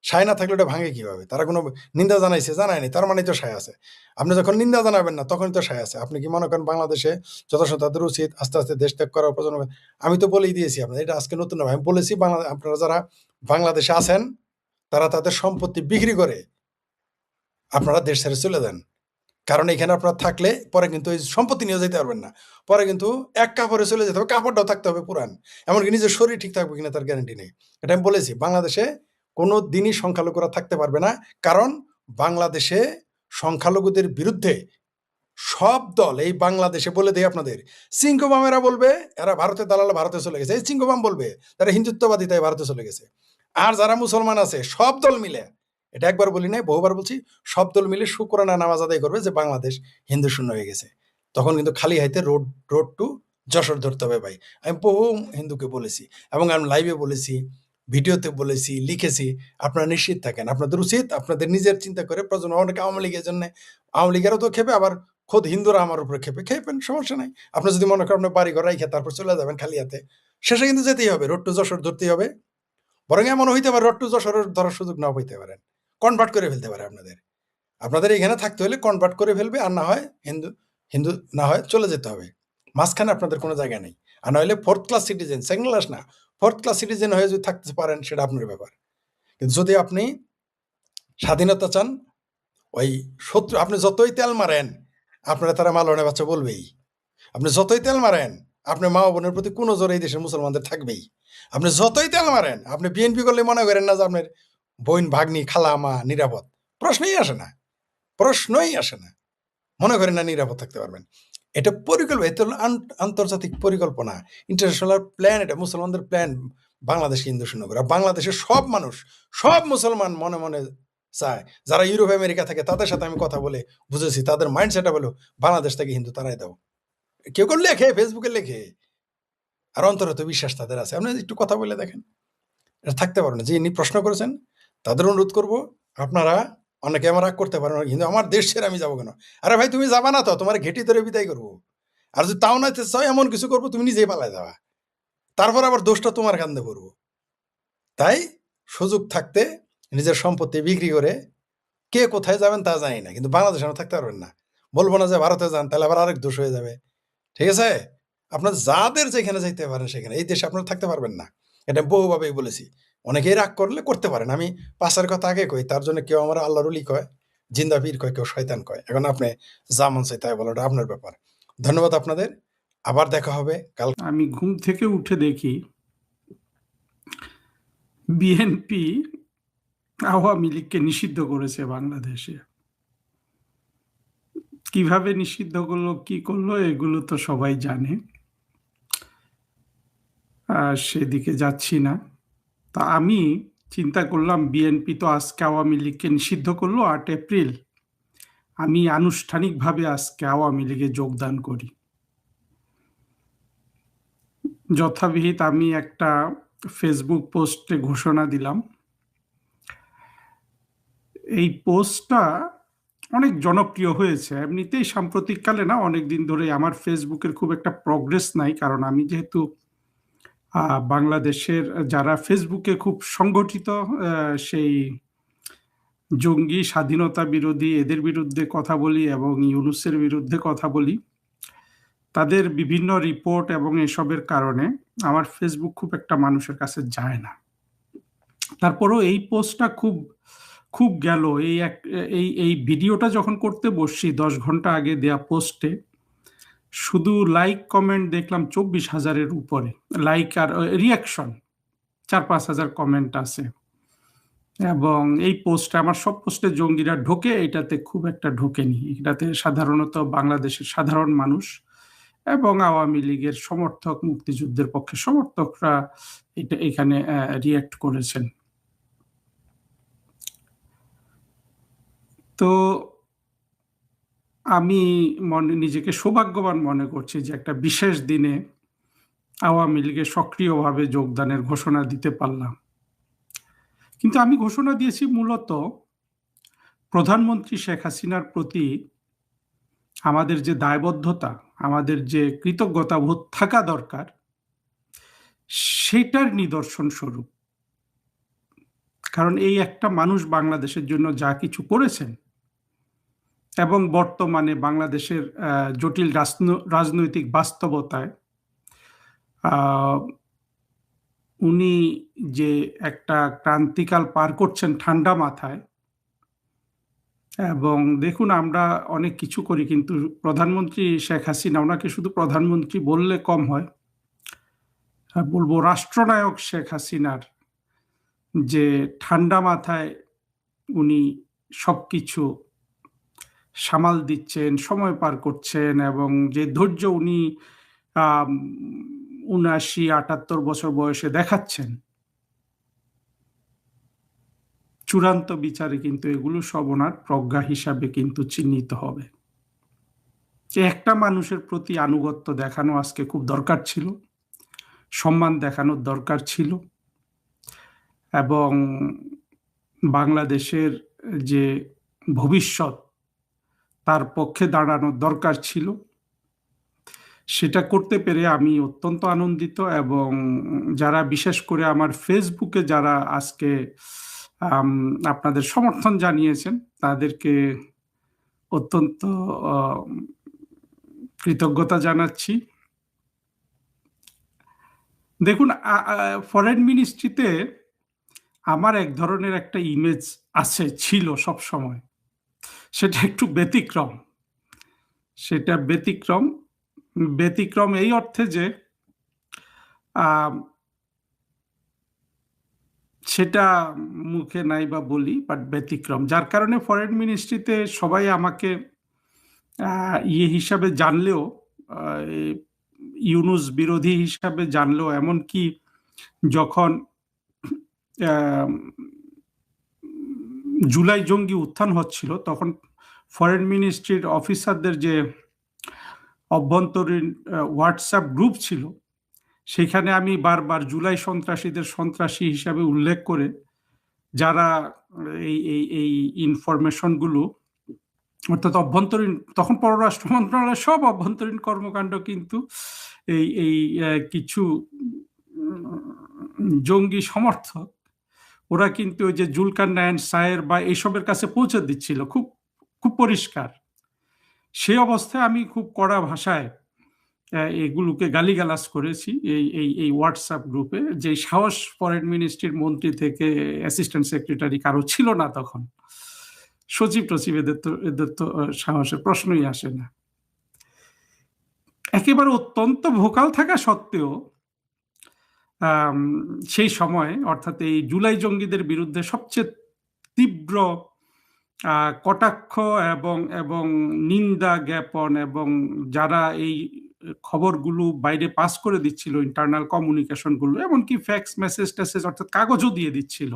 সায় না থাকলে ওটা ভাঙে কিভাবে? তারা কোনো নিন্দা জানাইছে? জানায়নি। তার মানেই তো সায় আছে। আপনি যখন নিন্দা জানাবেন না তখনই তো সায় আছে। আপনি কি মনে করেন বাংলাদেশে যথাযথ তাদের উচিত আস্তে, আস্তে দেশ ত্যাগ করার প্রজন্ম? আমি তো বলেই দিয়েছি আপনাদের, এটা আজকে নতুন নয়। আমি বলেছি আপনারা যারা বাংলাদেশে আছেন তারা তাদের সম্পত্তি বিক্রি করে আপনারা দেশ ছেড়ে চলে যান। কারণ এখানে আপনারা থাকলে পরে কিন্তু এই সম্পত্তি নিয়ে যেতে পারবেন না। পরে কিন্তু এক কাপড়ে চলে যেতে হবে, কাপড়টাও থাকতে হবে পুরান। এমনকি নিজের শরীর ঠিক থাকবে কিনা তার গ্যারান্টি নেই। এটা আমি বলেছি। বাংলাদেশে কোনো দিনই সংখ্যালঘুরা থাকতে পারবে না। কারণ বাংলাদেশে সংখ্যালঘুদের বিরুদ্ধে সব দল, এই বাংলাদেশে বলে দেই আপনাদের, চিঙ্কোবামেরা বলবে এরা ভারতের দালাল, ভারতে চলে গেছে। এই চিঙ্কোবাম বলবে তারা হিন্দুত্ববাদী, তাই ভারতে চলে গেছে। আর যারা মুসলমান আছে সব দল মিলে, এটা একবার বলি নাই, বহুবার বলছি, সব দল মিলে শুকরানা নামাজ আদায় করবে যে বাংলাদেশ হিন্দু শূন্য হয়ে গেছে। তখন কিন্তু খালি হাতে রোড টু যশোর ধরতে হবে ভাই। আমি বহু হিন্দুকে বলেছি এবং আমি লাইভে বলেছি, ভিডিওতে বলেছি, লিখেছি। আপনারা নিশ্চিত থাকেন, আপনাদের উচিত আপনাদের নিজের চিন্তা করে প্রয়োজন। অনেকে আওয়ামী লীগের জন্য, আওয়ামী লীগেরও তো খেপে, আবার খোদ হিন্দুরা আমার উপরে খেপেন, সমস্যা নাই। আপনি যদি মনে করেন বাড়ি ঘর রাইখে তারপর চলে যাবেন খালি হাতে, শেষে কিন্তু যেতেই হবে, রোড টু যশোর ধরতেই হবে। বরং এমন হইতে পারে রোড টু যশোরের ধরার সুযোগ নাও হইতে পারেন, কনভার্ট করে ফেলতে পারে আপনাদের এখানে থাকতে হলে কনভার্ট করে ফেলবে। আর না হয় হিন্দু না হয় চলে যেতে হবে। মাঝখানে আপনাদের কোনো জায়গা নেই। আর না হলে 4th class citizen, 2nd class না, 4th ক্লাস সিটিজেন হয়ে যদি থাকতে পারেন সেটা আপনার ব্যাপার। কিন্তু যদি আপনি স্বাধীনতা চান, ওই শত্রু, আপনি যতই তেল মারেন আপনারা তারা মালনে বাচ্চা বলবেই। আপনি যতই তেল মারেন আপনার মা বোনের প্রতি কোনো জোর এই দেশের মুসলমানদের থাকবেই। আপনি যতই তেল মারেন, আপনি বিএনপি করলে মনে করেন না যে আপনার বোন, ভাগ্নি, খালা, মা নিরাপদ। প্রশ্নই আসে না, প্রশ্নই আসে না। মনে করেন না নিরাপদ থাকতে পারবেন। এটা পরিকল্পনা, এটা হলো আন্তর্জাতিক পরিকল্পনা, ইন্টারন্যাশনাল প্ল্যান। এটা মুসলমানদের প্ল্যান বাংলাদেশকে হিন্দু শূন্য করা। বাংলাদেশের সব মানুষ, সব মুসলমান মনে মনে চায়, যারা ইউরোপ আমেরিকা থাকে তাদের সাথে আমি কথা বলে বুঝেছি, তাদের মাইন্ডসেটটা বলো বাংলাদেশ থেকে হিন্দু তারাই দাও। কেউ কেউ লেখে, ফেসবুকে লেখে, আর অন্তরত বিশ্বাস তাদের আছে। আপনি একটু কথা বলে দেখেন, এটা থাকতে পারবেন না। যে ইনি প্রশ্ন করেছেন তাদের অনুরোধ করবো, আপনারা অনেকে আমার রাগ করতে পারেন, কিন্তু আমার দেশ ছেড়ে আমি যাবো কেন? আরে ভাই তুমি যাবা না তো, তোমার ঘেটি ধরে বিদায় করবো। আর যদি তাও না চাও, এমন কিছু করবো তুমি নিজেই পালায় যাওয়া, তারপর আবার দোষটা তোমার কান্দে পড়বো। তাই সুযোগ থাকতে নিজের সম্পত্তি বিক্রি করে কে কোথায় যাবেন তা জানি না, কিন্তু বাংলাদেশে আমরা থাকতে পারবেন না। বলবো না যে ভারতে যান, তাহলে আবার আরেক দোষ হয়ে যাবে। ঠিক আছে? আপনার যাদের যেখানে যাইতে পারেন সেখানে, এই দেশে আপনারা থাকতে পারবেন না। এটা বহুভাবেই বলেছি। অনেকেই রাগ করলে করতে পারেন, আমি পাঁচের কথা আগে কই, তার জন্য কেউ আমার আল্লাহর ওলি কয়, জিন্দা পীর কয়, কেউ শয়তান কয়। এখন আপনি যা মন চাই তাই বলো, এটা আপনার ব্যাপার। ধন্যবাদ আপনাদের, আবার দেখা হবে কাল। আমি ঘুম থেকে উঠে দেখি বিএনপি আওয়ামী লীগকে নিষিদ্ধ করেছে বাংলাদেশে। কিভাবে নিষিদ্ধ করলো, কি করলো, এগুলো তো সবাই জানে, সেদিকে যাচ্ছি না। তা আমি চিন্তা করলাম, বিএনপি তো আজকে আওয়ামী লীগকে নিষিদ্ধ করলো 8 এপ্রিল, আমি আনুষ্ঠানিকভাবে আজকে আওয়ামী লীগে যোগদান করি। যথাবিহিত আমি একটা ফেসবুক পোস্টে ঘোষণা দিলাম। এই পোস্টটা অনেক জনপ্রিয় হয়েছে। এমনিতেই সাম্প্রতিককালে না, অনেক দিন ধরে আমার ফেসবুকের খুব একটা প্রগ্রেস নাই, কারণ আমি যেহেতু বাংলাদেশের যারা ফেসবুকে খুব সংগঠিত, সেই জঙ্গি, স্বাধীনতা বিরোধী, এদের বিরুদ্ধে কথা বলি এবং ইউনূসের বিরুদ্ধে কথা বলি, তাদের বিভিন্ন রিপোর্ট এবং এসবের কারণে আমার ফেসবুক খুব একটা মানুষের কাছে যায় না। তারপরও এই পোস্টটা খুব গেল। এই ভিডিওটা যখন করতে বসছি 10 ঘন্টা আগে দেয়া পোস্টে শুধু লাইক কমেন্ট দেখলাম 24,000-এর উপরে লাইক, আর রিয়াকশন 4-5 হাজার কমেন্ট আছে। এবং এই পোস্টে, আমার সব পোস্টে জঙ্গিরা ঢোকে, এটাতে খুব একটা ঢোকেনি। এটাতে সাধারণত বাংলাদেশের সাধারণ মানুষ এবং আওয়ামী লীগের সমর্থক, মুক্তিযুদ্ধের পক্ষে সমর্থকরা এখানে রিয়াক্ট করেছেন। তো আমি নিজেকে সৌভাগ্যবান মনে করছি যে একটা বিশেষ দিনে আওয়ামী লীগে সক্রিয়ভাবে যোগদানের ঘোষণা দিতে পারলাম। কিন্তু আমি ঘোষণা দিয়েছি মূলত প্রধানমন্ত্রী শেখ হাসিনার প্রতি আমাদের যে দায়বদ্ধতা, আমাদের যে কৃতজ্ঞতাবোধ থাকা দরকার, সেটার নিদর্শন স্বরূপ। কারণ এই একটা মানুষ বাংলাদেশের জন্য যা কিছু করেছেন এবং বর্তমানে বাংলাদেশের জটিল রাজনৈতিক বাস্তবতায় উনি যে একটা ক্রান্তিকাল পার করছেন ঠান্ডা মাথায়, এবং দেখুন আমরা অনেক কিছু করি কিন্তু প্রধানমন্ত্রী শেখ হাসিনা, ওনাকে শুধু প্রধানমন্ত্রী বললে কম হয়, বলবো রাষ্ট্রনায়ক শেখ হাসিনার যে ঠান্ডা মাথায় উনি সবকিছু সামাল দিচ্ছেন, সময় পার করছেন, এবং যে ধৈর্য উনি ৭৯-৭৮ বছর বয়সে দেখাচ্ছেন, চূড়ান্ত বিচারে কিন্তু এগুলো সব ওনার প্রজ্ঞা হিসাবে কিন্তু চিহ্নিত হবে। যে একটা মানুষের প্রতি আনুগত্য দেখানো আজকে খুব দরকার ছিল, সম্মান দেখানোর দরকার ছিল, এবং বাংলাদেশের যে ভবিষ্যৎ তার পক্ষে দাঁড়ানোর দরকার ছিল। সেটা করতে পেরে আমি অত্যন্ত আনন্দিত, এবং যারা বিশেষ করে আমার ফেসবুকে যারা আজকে আপনাদের সমর্থন জানিয়েছেন তাদেরকে অত্যন্ত কৃতজ্ঞতা জানাচ্ছি। দেখুন, ফরেন মিনিস্ট্রিতে আমার এক ধরনের একটা ইমেজ আছে, ছিল সব সময়। সেটা একটু ব্যতিক্রম। সেটা ব্যতিক্রম এই অর্থে যে সেটা মুখে নাই বা বলি, বাট ব্যতিক্রম, যার কারণে ফরেন মিনিস্ট্রিতে সবাই আমাকে হিসাবে জানলেও, ইউনূস বিরোধী হিসাবে জানলেও, এমনকি যখন জুলাই জঙ্গি উত্থান হচ্ছিল তখন ফরেন মিনিস্ট্রির অফিসারদের যে অভ্যন্তরীণ হোয়াটসঅ্যাপ গ্রুপ ছিল, সেখানে আমি বারবার জুলাই সন্ত্রাসীদের সন্ত্রাসী হিসাবে উল্লেখ করে যারা এই ইনফরমেশনগুলো, অর্থাৎ অভ্যন্তরীণ, তখন পররাষ্ট্র মন্ত্রণালয়ের সব অভ্যন্তরীণ কর্মকাণ্ড কিন্তু এই কিছু জঙ্গি সমর্থক, ওরা কিন্তু ওই যে জুলকারনাইন, সায়ের বা এইসবের কাছে পৌঁছে দিচ্ছিল খুব খুব পরিষ্কার। সেই অবস্থায় আমি খুব কড়া ভাষায় এগুলোকে গালিগালাজ করেছি এই হোয়াটসঅ্যাপ গ্রুপে। যে সাহস ফরেন মিনিস্ট্রির মন্ত্রী থেকে অ্যাসিস্ট্যান্ট সেক্রেটারি কারো ছিল না তখন, সচিব টচিব এদের তো সাহসের প্রশ্নই আসে না। একেবারে অত্যন্ত ভোকাল থাকা সত্ত্বেও সেই সময়, অর্থাৎ এই জুলাই জঙ্গিদের বিরুদ্ধে সবচেয়ে তীব্র কটাক্ষ এবং নিন্দা জ্ঞাপন, এবং যারা এই খবরগুলো বাইরে পাস করে দিচ্ছিল, ইন্টারনাল কমিউনিকেশনগুলো, এমনকি ফ্যাক্স মেসেজ টেসেজ, অর্থাৎ কাগজও দিয়ে দিচ্ছিল,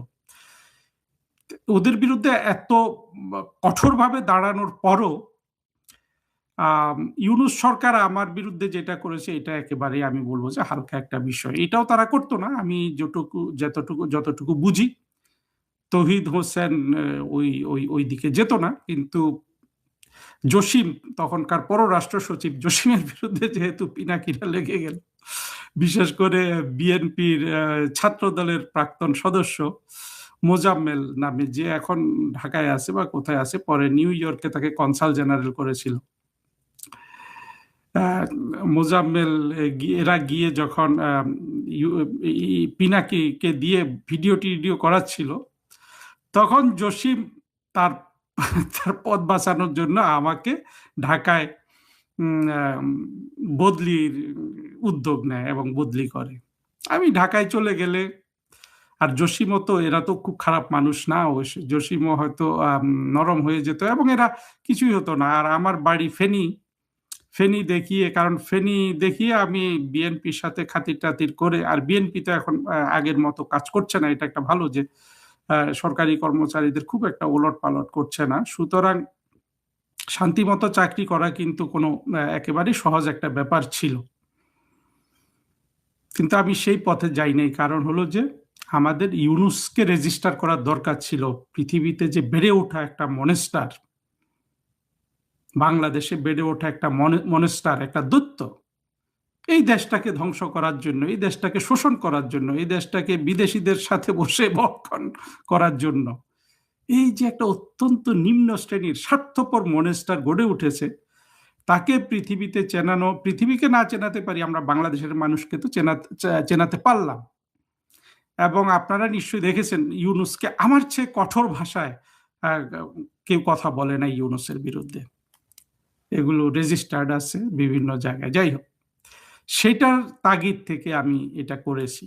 ওদের বিরুদ্ধে এত কঠোরভাবে দাঁড়ানোর পরও ইউনূস সরকার আমার বিরুদ্ধে যেটা করেছে, এটা একেবারে আমি বলবো যে হালকা একটা বিষয়। এটাও তারা করতো না, আমি যতটুকু বুঝি। তৌহিদ হোসেন ওই দিকে যেত না, কিন্তু জসিম, তখনকার পররাষ্ট্র সচিব, জসিমের বিরুদ্ধে যেহেতু পিনাকিরা লেগে গেল, বিশেষ করে বিএনপির ছাত্র দলের প্রাক্তন সদস্য মোজাম্মেল নামে, যে এখন ঢাকায় আছে বা কোথায় আছে, পরে নিউ ইয়র্কে তাকে কনসাল জেনারেল করেছিল, মোজাম্মেল, এরা গিয়ে যখন পিনাকিকে দিয়ে ভিডিও করাচ্ছিল, তখন জসিম তার পদ বাঁচানোর জন্য আমাকে ঢাকায় বদলির উদ্যোগ নেয় এবং বদলি করে। আমি ঢাকায় চলে গেলে, আর জসিমও তো, এরা তো খুব খারাপ মানুষ না, জসিমও হয়তো নরম হয়ে যেত এবং এরা কিছুই হতো না। আর আমার বাড়ি ফেনী দেখিয়ে, কারণ ফেনী দেখিয়ে আমি বিএনপির সাথে খাতির টাতির করে, আর বিএনপি তো এখন আগের মতো কাজ করছে না, এটা একটা ভালো যে সরকারি কর্মচারীদের খুব একটা ওলট পালট করছে না, সুতরাং শান্তিমতো চাকরি করা কিন্তু কোনো একেবারেই সহজ একটা ব্যাপার ছিল। কিন্তু আমি সেই পথে যাই নাই, কারণ হলো যে আমাদের ইউনূসকে রেজিস্টার করার দরকার ছিল। পৃথিবীতে যে বেড়ে ওঠা একটা মনেস্টার, বাংলাদেশে বেড়ে ওঠা একটা মনেস্টার, একটা দৈত্য, এই দেশটাকে ধ্বংস করার জন্য, এই দেশটাকে শোষণ করার জন্য, এই দেশটাকে বিদেশিদের সাথে বসে ভক্ষণ করার জন্য। এই যে একটা অত্যন্ত নিম্ন শ্রেণীর স্বার্থপর মনেস্টার গড়ে উঠেছে, তাকে পৃথিবীতে চেনানো, পৃথিবীকে না চেনাতে পারি, আমরা বাংলাদেশের মানুষকে তো চেনাতে পারলাম। এবং আপনারা নিশ্চয়ই দেখেছেন ইউনূসকে আমার চেয়ে কঠোর ভাষায় কেউ কথা বলে না ইউনূসের বিরুদ্ধে। এগুলো রেজিস্টার্ড আছে বিভিন্ন জায়গায়। যাই হোক, সেটার তাগিদ থেকে আমি এটা করেছি।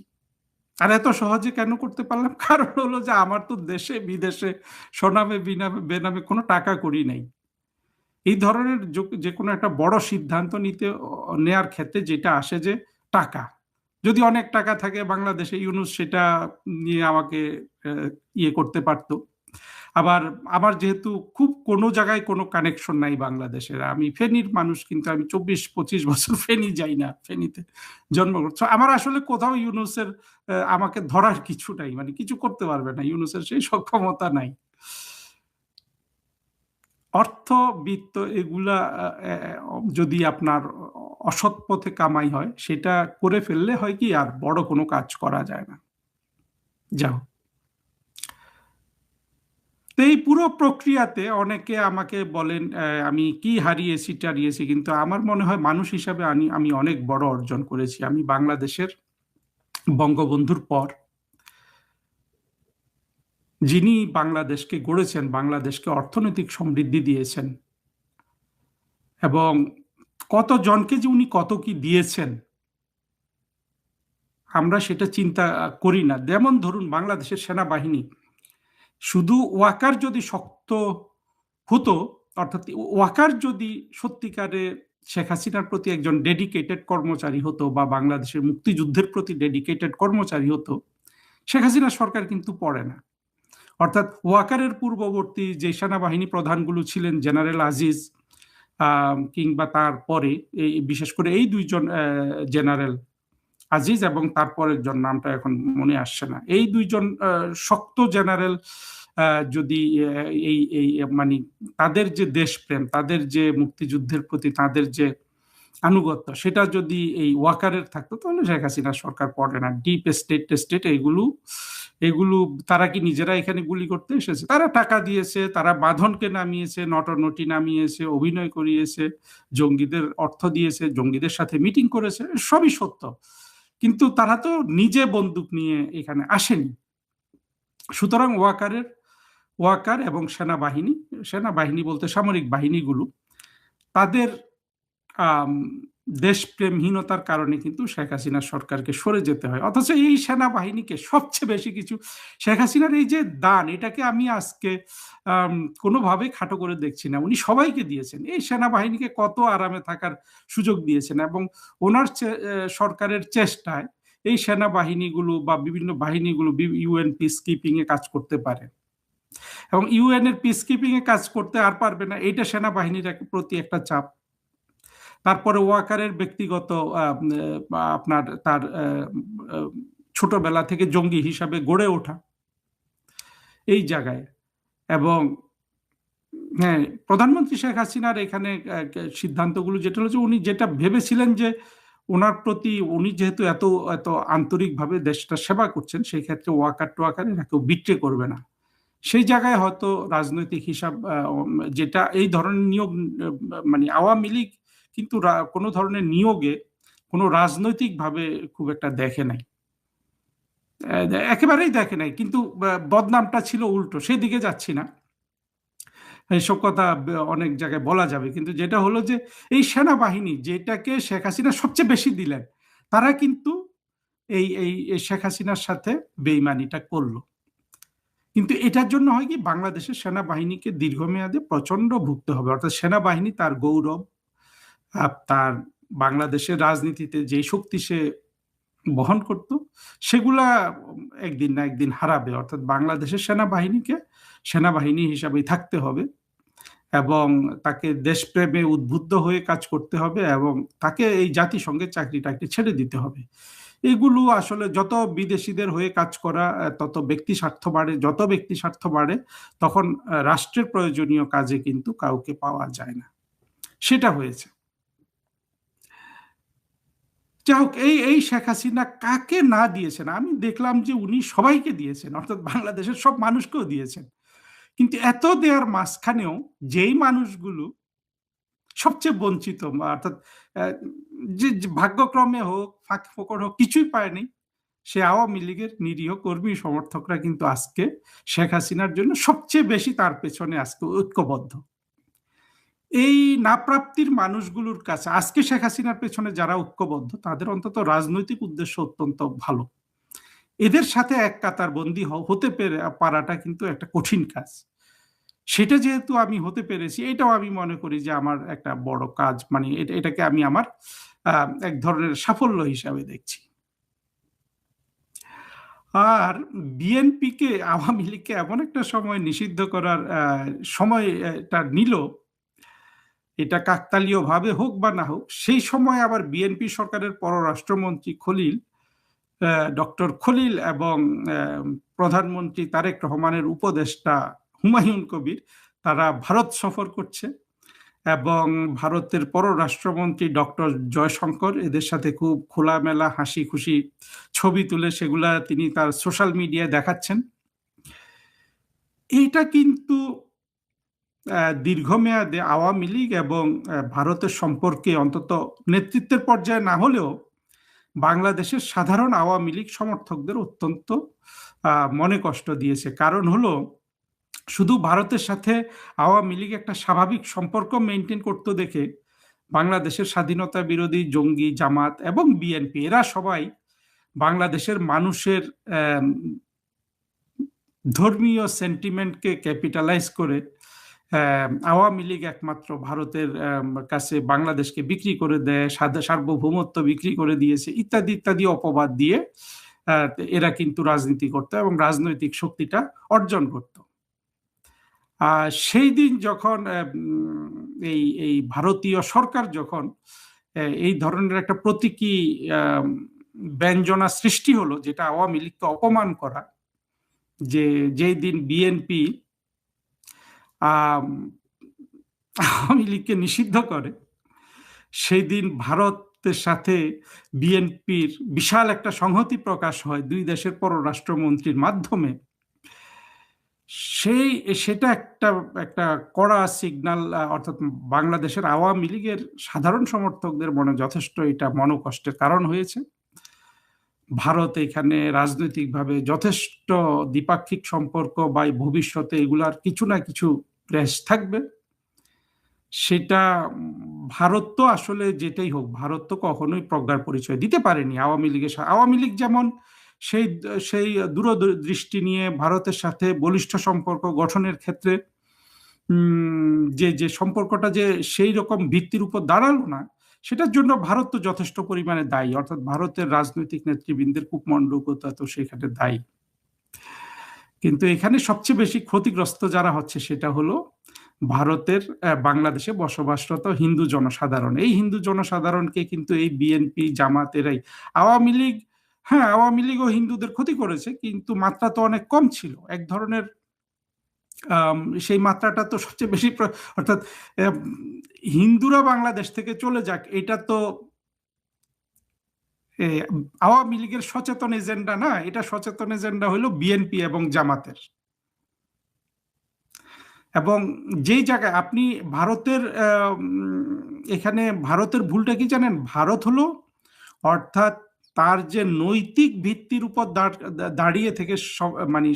আর এত সহজে কেন করতে পারলাম? কারণ হলো যে আমার তো দেশে বিদেশে স্বনামে বেনামে কোনো টাকা করি নাই। এই ধরনের যে কোনো একটা বড় সিদ্ধান্ত নেয়ার ক্ষেত্রে যেটা আসে যে টাকা। যদি অনেক টাকা থাকে বাংলাদেশে, ইউনূস সেটা নিয়ে আমাকে ইয়ে করতে পারত। আবার আমার যেহেতু খুব কোনো জায়গায় কোনো কানেকশন নাই বাংলাদেশের, আমি ফেনীর মানুষ, কিন্তু আমি 24-25 বছর ফেনী যাই না, ফেনীতে জন্মগ্রহণ। আমার আসলে কোথাও ইউনূসের আমাকে ধরার কিছু নাই, মানে কিছু করতে পারবে না, ইউনূসের সেই সক্ষমতা নাই। অর্থ, বিত্ত এগুলা যদি আপনার অসৎ পথে কামাই হয়, সেটা করে ফেললে হয় কি আর বড় কোনো কাজ করা যায় না। যাও, তো এই পুরো প্রক্রিয়াতে অনেকে আমাকে বলেন আমি কি হারিয়েছি টারিয়েছি, কিন্তু আমার মনে হয় মানুষ হিসাবে আমি অনেক বড় অর্জন করেছি। আমি বাংলাদেশের বঙ্গবন্ধুর পর যিনি বাংলাদেশকে গড়েছেন, বাংলাদেশকে অর্থনৈতিক সমৃদ্ধি দিয়েছেন, এবং কতজনকে যে উনি কত কি দিয়েছেন আমরা সেটা চিন্তা করি না। যেমন ধরুন বাংলাদেশের সেনাবাহিনী, শুধু ওয়াকার যদি শক্ত হতো, অর্থাৎ ওয়াকার যদি সত্যিকারে শেখ হাসিনার প্রতি একজন ডেডিকেটেড কর্মচারী হতো, বা বাংলাদেশের মুক্তিযুদ্ধের প্রতি ডেডিকেটেড কর্মচারী হতো, শেখ হাসিনার সরকার কিন্তু পড়ে না। অর্থাৎ ওয়াকারের পূর্ববর্তী যে সেনাবাহিনী প্রধানগুলো ছিলেন, জেনারেল আজিজ কিংবা তারপরে বিশেষ করে এই দুইজন জেনারেল আজিজ এবং তারপরের জন নামটা এখন মনে আসছে না, এই দুইজন শক্ত জেনারেল যদি এই মানে তাদের যে দেশপ্রেম, তাদের যে মুক্তিযুদ্ধের প্রতি তাদের যে আনুগত্য, সেটা যদি এই ওয়াকারের থাকতো, তাহলে শেখ হাসিনার সরকার পড়ে না। ডিপ স্টেট এগুলো তারা কি নিজেরা এখানে গুলি করতে এসেছে? তারা টাকা দিয়েছে, তারা বাঁধনকে নামিয়েছে, নটনটি নামিয়েছে, অভিনয় করিয়েছে, জঙ্গিদের অর্থ দিয়েছে, জঙ্গিদের সাথে মিটিং করেছে, সবই সত্য। কিন্তু তারা তো নিজে বন্দুক নিয়ে এখানে আসেনি। সুতরাং ওয়াকার এবং সেনাবাহিনী বলতে সামরিক বাহিনীগুলো, তাদের দেশপ্রেমহীনতার কারণে কিন্তু শেখ হাসিনার সরকারকে সরে যেতে হয়। অথচ এই সেনাবাহিনীকে সবচেয়ে বেশি কিছু, শেখ হাসিনার এই যে দান, এটাকে আমি আজকে কোনোভাবে খাটো করে দেখছি না। উনি সবাইকে দিয়েছেন, এই সেনাবাহিনীকে কত আরামে থাকার সুযোগ দিয়েছেন, এবং ওনার সরকারের চেষ্টায় এই সেনাবাহিনীগুলো বা বিভিন্ন বাহিনীগুলো ইউএন পিস কিপিং এ কাজ করতে পারে, এবং ইউএন এর পিস কিপিং এ কাজ করতে আর পারবে না, এইটা সেনাবাহিনীর প্রতি একটা চাপ। তারপরে ওয়াকারের ব্যক্তিগত আপনার তার ছোটবেলা থেকে জঙ্গি হিসাবে গড়ে ওঠা এই জায়গায়, এবং হ্যাঁ, প্রধানমন্ত্রী শেখ হাসিনার এখানে সিদ্ধান্তগুলো যেটা হচ্ছে, উনি যেটা ভেবেছিলেন যে ওনার প্রতি, উনি যেহেতু এত আন্তরিকভাবে দেশটা সেবা করছেন, সেই ক্ষেত্রে ওয়াকার এনাকেও বিট্রে করবে না। সেই জায়গায় হয়তো রাজনৈতিক হিসাব, যেটা এই ধরনের নিয়োগ, মানে আওয়ামী লীগ কিন্তু কোনো ধরনের নিয়োগে কোনো রাজনৈতিকভাবে খুব একটা দেখে নাই, একেবারেই দেখে নাই, কিন্তু বদনামটা ছিল উল্টো। সেই দিকে যাচ্ছি না, এইসব কথা অনেক জায়গায় বলা যাবে, কিন্তু যেটা হলো যে এই সেনাবাহিনী যেটাকে শেখ হাসিনা সবচেয়ে বেশি দিলেন, তারা কিন্তু এই শেখ হাসিনার সাথে বেইমানিটা করলো। কিন্তু এটার জন্য হয় কি, বাংলাদেশের সেনাবাহিনীকে দীর্ঘমেয়াদে প্রচন্ড ভুগতে হবে। অর্থাৎ সেনাবাহিনী তার গৌরব, তার বাংলাদেশের রাজনীতিতে যে শক্তি সে বহন করত, সেগুলা একদিন না একদিন হারাবে। অর্থাৎ বাংলাদেশের সেনাবাহিনীকে সেনাবাহিনী হিসাবেই থাকতে হবে, এবং তাকে দেশপ্রেমে উদ্বুদ্ধ হয়ে কাজ করতে হবে, এবং তাকে এই জাতিসংঘের চাকরি ছেড়ে দিতে হবে। এগুলো আসলে যত বিদেশিদের হয়ে কাজ করা, তত ব্যক্তি স্বার্থ বাড়ে, যত ব্যক্তি স্বার্থ বাড়ে, তখন রাষ্ট্রের প্রয়োজনীয় কাজে কিন্তু কাউকে পাওয়া যায় না। সেটা হয়েছে। যাই হোক, এই শেখ হাসিনা কাকে না দিয়েছেন, আমি দেখলাম যে উনি সবাইকে দিয়েছেন, অর্থাৎ বাংলাদেশের সব মানুষকেও দিয়েছেন। কিন্তু এত দেওয়ার মাঝখানেও যেই মানুষগুলো সবচেয়ে বঞ্চিত, অর্থাৎ যে ভাগ্যক্রমে হোক ফাঁক ফোকর হোক কিছুই পায়নি, সে আওয়ামী লীগের নিরীহ কর্মী সমর্থকরা কিন্তু আজকে শেখ হাসিনার জন্য সবচেয়ে বেশি তার পেছনে আজকে ঐক্যবদ্ধ। এই নাপ্রাপ্তির মানুষগুলোর কাছে আজকে শেখ হাসিনার পেছনে যারা ঐক্যবদ্ধ, তাদের অন্তত রাজনৈতিক উদ্দেশ্য অত্যন্ত ভালো। এদের সাথে এক কাতার বন্দী হতে পারাটা কিন্তু একটা কঠিন কাজ। সেটা যেহেতু আমি হতে পেরেছি, এটাও আমি মনে করি যে আমার একটা বড় কাজ, মানে এটাকে আমি আমার এক ধরনের সাফল্য হিসাবে দেখছি। আর বিএনপিকে, আওয়ামী লীগকে এমন একটা সময় নিষিদ্ধ করার সময়টা নিল, এটা কাকতালীয় ভাবে হোক বা না হোক, সেই সময় আবার বিএনপি সরকারের পররাষ্ট্রমন্ত্রী ডক্টর খলিল এবং প্রধানমন্ত্রী তারেক রহমানের উপদেষ্টা হুমায়ুন কবির, তারা ভারত সফর করছে এবং ভারতের পররাষ্ট্রমন্ত্রী ডক্টর জয়শঙ্কর এদের সাথে খুব খোলামেলা হাসি খুশি ছবি তুলে সেগুলা তিনি তার সোশ্যাল মিডিয়ায় দেখাচ্ছেন। এইটা কিন্তু দীর্ঘমেয়াদে আওয়ামী লীগ এবং ভারতের সম্পর্কে অন্তত নেতৃত্বের পর্যায়ে না হলেও বাংলাদেশের সাধারণ আওয়ামী লীগ সমর্থকদের অত্যন্ত মনে কষ্ট দিয়েছে। কারণ হলো, শুধু ভারতের সাথে আওয়ামী লীগ একটা স্বাভাবিক সম্পর্ক মেনটেন করতে দেখে বাংলাদেশের স্বাধীনতা বিরোধী জঙ্গি জামাত এবং বিএনপি এরা সবাই বাংলাদেশের মানুষের ধর্মীয় সেন্টিমেন্টকে ক্যাপিটালাইজ করে আওয়ামী লীগ একমাত্র ভারতের কাছে বাংলাদেশকে বিক্রি করে দেয়, সার্বভৌমত্ব বিক্রি করে দিয়েছে ইত্যাদি ইত্যাদি অপবাদ দিয়ে এরা কিন্তু রাজনীতি করত এবং রাজনৈতিক শক্তিটা অর্জন করত। সেই দিন যখন এই ভারতীয় সরকার যখন এই ধরনের একটা প্রতীকী ব্যঞ্জনা সৃষ্টি হলো, যেটা আওয়ামী লীগকে অপমান করা, যেই দিন বিএনপি আওয়ামী লীগকে নিষিদ্ধ করে, সেই দিন ভারতের সাথে বিএনপির বিশাল একটা সংহতি প্রকাশ হয় দুই দেশের পররাষ্ট্রমন্ত্রীর মাধ্যমে। সেটা একটা কড়া সিগন্যাল, অর্থাৎ বাংলাদেশের আওয়ামী লীগের সাধারণ সমর্থকদের মনে যথেষ্ট এটা মনোকষ্টের কারণ হয়েছে। ভারত এখানে রাজনৈতিকভাবে যথেষ্ট দ্বিপাক্ষিক সম্পর্ক বা ভবিষ্যতে এগুলার কিছু না কিছু প্রেস থাকবে। সেটা ভারত তো আসলে যেটাই হোক, ভারত তো কখনোই প্রজ্ঞার পরিচয় দিতে পারেনি আওয়ামী লীগের সাথে। আওয়ামী লীগ যেমন সেই দূরদৃষ্টি নিয়ে ভারতের সাথে বলিষ্ঠ সম্পর্ক গঠনের ক্ষেত্রে যে সম্পর্কটা যে সেই রকম ভিত্তির উপর দাঁড়ালো না, সেটার জন্য ভারত তো যথেষ্ট পরিমাণে দায়ী, অর্থাৎ ভারতের রাজনৈতিক নেতৃবৃন্দের কূপমণ্ডকতা তো সেখানে দায়ী। কিন্তু এখানে সবচেয়ে বেশি ক্ষতিগ্রস্ত যারা হচ্ছে সেটা হলো ভারতের বাংলাদেশে বসবাসরত হিন্দু জনসাধারণ। এই হিন্দু জনসাধারণকে কিন্তু এই বিএনপি জামাতেরাই, আওয়ামী লীগ, হ্যাঁ আওয়ামী লীগও হিন্দুদের ক্ষতি করেছে, কিন্তু মাত্রা তো অনেক কম ছিল। এক ধরনের সেই মাত্রাটা তো সবচেয়ে বেশি, অর্থাৎ হিন্দুরা বাংলাদেশ থেকে চলে যাক, এটা তো আওয়ামী লীগের সচেতন এজেন্ডা না, এটা সচেতন এজেন্ডা হলো বিএনপি এবং জামাতের। এবং যেই জায়গায় আপনি ভারতের এখানে ভারতের ভুলটা কি জানেন? ভারত হলো, অর্থাৎ তার যে নৈতিক ভিত্তির উপর দাঁড়িয়ে থেকে মানে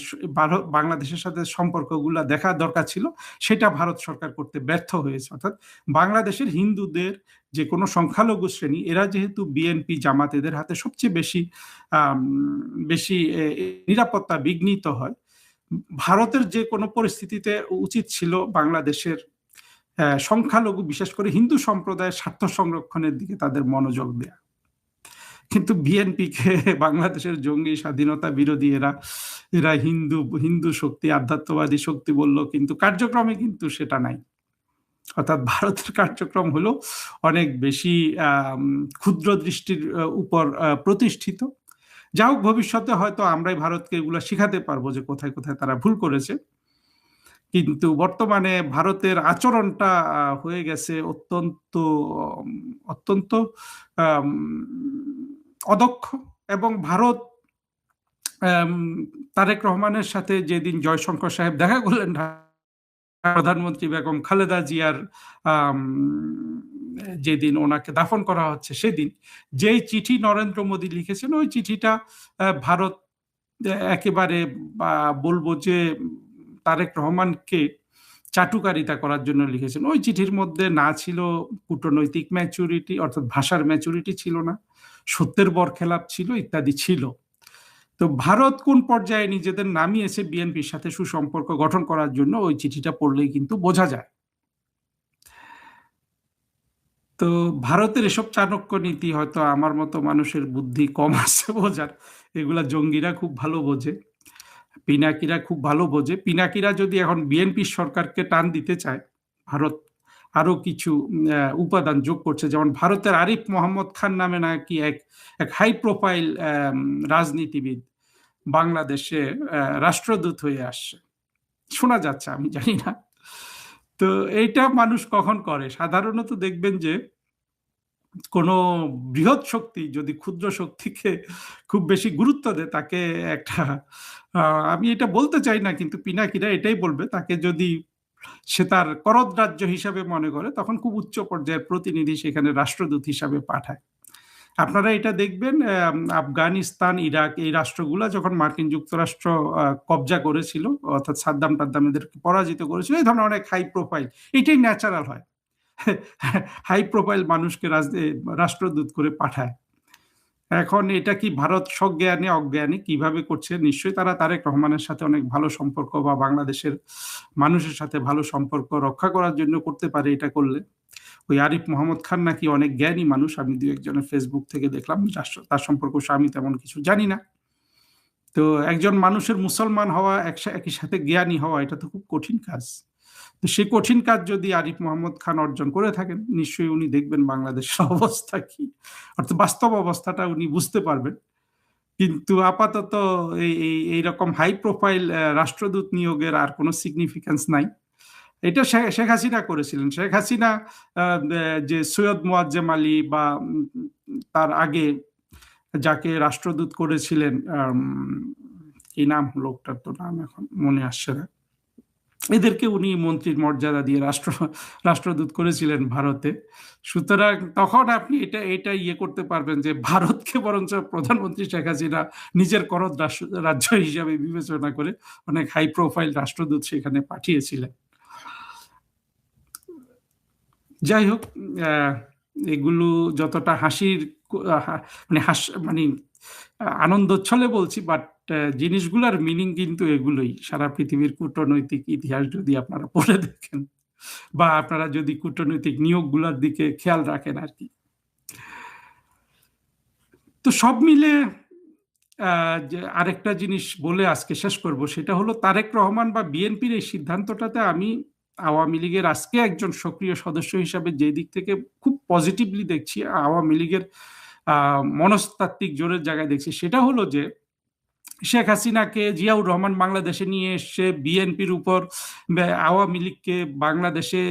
বাংলাদেশের সাথে সম্পর্কগুলা দেখা দরকার ছিল, সেটা ভারত সরকার করতে ব্যর্থ হয়েছে। অর্থাৎ বাংলাদেশের হিন্দুদের যে কোনো সংখ্যালঘু শ্রেণী, এরা যেহেতু বিএনপি জামাত এদের হাতে সবচেয়ে বেশি নিরাপত্তা বিঘ্নিত হয়, ভারতের যে কোনো পরিস্থিতিতে উচিত ছিল বাংলাদেশের সংখ্যালঘু বিশেষ করে হিন্দু সম্প্রদায়ের স্বার্থ সংরক্ষণের দিকে তাদের মনোযোগ দেয়া। কিন্তু বিএনপিকে বাংলাদেশের জঙ্গি স্বাধীনতা বিরোধী এরা হিন্দু শক্তি, আধ্যাত্মবাদী শক্তি বললো, কিন্তু কার্যক্রমে কিন্তু সেটা নাই। অর্থাৎ ভারতের কার্যক্রম হলো অনেক বেশি ক্ষুদ্র দৃষ্টির উপর প্রতিষ্ঠিত। যা হোক, ভবিষ্যতে হয়তো আমরাই ভারতকে এগুলো শিখাতে পারবো যে কোথায় কোথায় তারা ভুল করেছে। কিন্তু বর্তমানে ভারতের আচরণটা হয়ে গেছে অত্যন্ত অদক্ষ, এবং ভারত তারেক রহমানের সাথে যেদিন জয়শঙ্কর সাহেব দেখা করলেন প্রধানমন্ত্রী বেগম খালেদা জিয়ার যেদিন ওনাকে দাফন করা হচ্ছে সেদিন যেই চিঠি নরেন্দ্র মোদী লিখেছেন, ওই চিঠিটা ভারত একেবারে বলবো যে তারেক রহমানকে চাটুকারিতা করার জন্য লিখেছেন। ওই চিঠির মধ্যে না ছিল কূটনৈতিক ম্যাচুরিটি, অর্থাৎ ভাষার ম্যাচুরিটি ছিল না, সত্যের বরখেলাপ ছিল, ইত্যাদি ছিল। তো ভারত কোন পর্যায়ে নিজেদের নামিয়েছে বিএনপির সাথে সুসম্পর্ক গঠন করার জন্য, ওই চিঠিটা পড়লেই কিন্তু বোঝা যায়। তো ভারতের এসব চাণক্য নীতি হয়তো আমার মতো মানুষের বুদ্ধি কম আছে বোঝার, এগুলা জঙ্গিরা খুব ভালো বোঝে, পিনাকিরা খুব ভালো বোঝে। পিনাকিরা যদি এখন বিএনপি সরকারকে টান দিতে চায়, ভারত আরো কিছু উপাদান যোগ করছে, যেমন ভারতের আরিফ মোহাম্মদ খান নামে নাকি এক হাই প্রোফাইল রাজনীতিবিদ বাংলাদেশে রাষ্ট্রদূত হয়ে আসছে, শোনা যাচ্ছে, আমি জানি না। তো এইটা মানুষ কখন করে? সাধারণত দেখবেন যে কোনো বৃহৎ শক্তি যদি ক্ষুদ্র শক্তিকে খুব বেশি গুরুত্ব দেয়, তাকে একটা আমি এটা বলতে চাই না, কিন্তু পিনাকিরা এটাই বলবে, তাকে যদি সে তার করদ রাজ্য হিসাবে মনে করে, তখন খুব উচ্চ পর্যায়ের প্রতিনিধি সেখানে রাষ্ট্রদূত হিসাবে পাঠায়। আপনারা এটা দেখবেন, আফগানিস্তান, ইরাক, এই রাষ্ট্রগুলো যখন মার্কিন যুক্তরাষ্ট্র কবজা করেছিল, অর্থাৎ সাদ্দাম টাদ্দাম এদেরকে পরাজিত করেছিল, এই ধরনের অনেক হাই প্রোফাইল, এটাই ন্যাচারাল হয়, হাই প্রোফাইল মানুষকে রাষ্ট্রদূত করে পাঠায়। এখন এটা কি ভারত সজ্ঞানে অজ্ঞানে কিভাবে করছে? নিশ্চয়ই তারা তারেক রহমানের সাথে অনেক ভালো সম্পর্ক বা বাংলাদেশের মানুষের সাথে ভালো সম্পর্ক রক্ষা করার জন্য করতে পারে এটা করলে। ওই আরিফ মোহাম্মদ খান নাকি অনেক জ্ঞানী মানুষ, আমি দু একজনের ফেসবুক থেকে দেখলাম, তার সম্পর্ক আমি তেমন কিছু জানি না। তো একজন মানুষের মুসলমান হওয়া, একই সাথে জ্ঞানী হওয়া, এটা তো খুব কঠিন কাজ। তো সেই কঠিন কাজ যদি আরিফ মোহাম্মদ খান অর্জন করে থাকেন, নিশ্চয়ই উনি দেখবেন বাংলাদেশের অবস্থা কি, অর্থাৎ বাস্তব অবস্থাটা উনি বুঝতে পারবেন। কিন্তু আপাতত এইরকম হাই প্রোফাইল রাষ্ট্রদূত নিয়োগের আর কোনো সিগনিফিকেন্স নাই। এটা শেখ হাসিনা করেছিলেন। শেখ হাসিনা যে সৈয়দ মোয়াজ্জেম আলী বা তার আগে যাকে রাষ্ট্রদূত করেছিলেন, কি নাম লোকটার, তো নাম এখন মনে আসছে না, এদেরকে উনি মন্ত্রীর মর্যাদা দিয়ে রাষ্ট্রদূত করেছিলেন ভারতে। সুতরাং তখন আপনি এটা ইয়ে করতে পারবেন যে ভারতকে বরঞ্চ প্রধানমন্ত্রী শেখ হাসিনা নিজের করদ রাজ্য হিসাবে বিবেচনা করে অনেক হাই প্রোফাইল রাষ্ট্রদূত সেখানে পাঠিয়েছিলেন। যাই হোক, এগুলো যতটা হাসির মানে আনন্দোচ্ছলে বলছি, বাট জিনিসগুলোর মিনিং কিন্তু এগুলোই। সারা পৃথিবীর কূটনৈতিক ইতিহাস যদি আপনারা পড়ে দেখেন, বা আপনারা যদি কূটনৈতিক নিয়োগগুলোর দিকে খেয়াল রাখেন আর কি। তো সব মিলে যে আরেকটা জিনিস বলে আজকে শেষ করব, সেটা হলো তারেক রহমান বা বিএনপির এই সিদ্ধান্তটাতে আমি আওয়ামী লীগের আজকে একজন সক্রিয় সদস্য হিসাবে যে দিক থেকে খুব পজিটিভলি দেখছি, আওয়ামী লীগের মনস্তাত্ত্বিক জোরের জায়গায় দেখছি, সেটা হলো যে শেখ হাসিনাকে জিয়াউর রহমান বাংলাদেশে নিয়ে এসে বিএনপির উপর আওয়ামী লীগকে বাংলাদেশে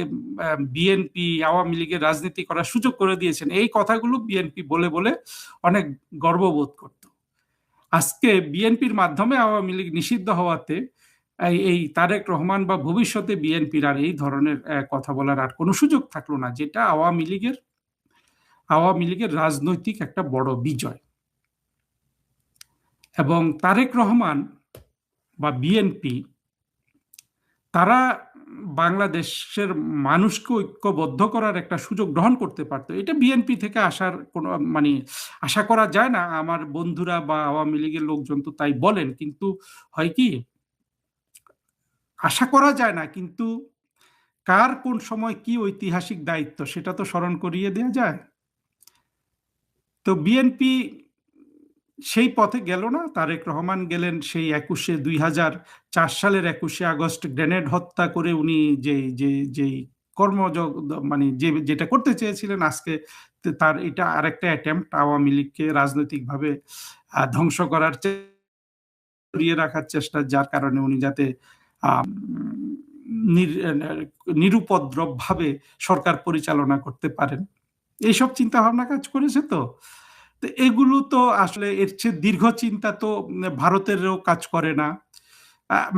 বিএনপি আওয়ামী লীগের রাজনীতি করার সুযোগ করে দিয়েছেন। এই কথাগুলো বিএনপি বলে বলে অনেক গর্ববোধ করত। আজকে বিএনপির মাধ্যমে আওয়ামী লীগ নিষিদ্ধ হওয়াতে এই তারেক রহমান বা ভবিষ্যতে বিএনপির আর এই ধরনের কথা বলার আর কোনো সুযোগ থাকলো না, যেটা আওয়ামী লীগের রাজনৈতিক একটা বড় বিজয়। এবং তারেক রহমান বা বিএনপি তারা বাংলাদেশের মানুষকে ঐক্যবদ্ধ করার একটা সুযোগ গ্রহণ করতে পারতো। এটা বিএনপি থেকে আসার কোনো আশা করা যায় না। আমার বন্ধুরা বা আওয়ামী লীগের লোকজন তো তাই বলেন, কিন্তু হয় কি, আশা করা যায় না, কিন্তু কার কোন সময় কি ঐতিহাসিক দায়িত্ব সেটা তো স্মরণ করিয়ে দেওয়া যায়। তো বিএনপি সেই পথে গেল না। তারেক রহমান গেলেন সেই 2004 সালের 21শে আগস্ট গ্রেনেড হত্যা করে উনি যেই কর্মযোগ যেটা করতে চেয়েছিলেন, আজকে তার এটা আরেকটা অ্যাটেম্পট আওয়ামী লীগকে রাজনৈতিকভাবে ধ্বংস করার, সরিয়ে রাখার চেষ্টা, যার কারণে উনি যাতে নিরুপদ্রব ভাবে সরকার পরিচালনা করতে পারেন, এইসব চিন্তা ভাবনা কাজ করেছে। তো তো এগুলো তো আসলে এর চেয়ে দীর্ঘ চিন্তা তো ভারতেরও কাজ করে না,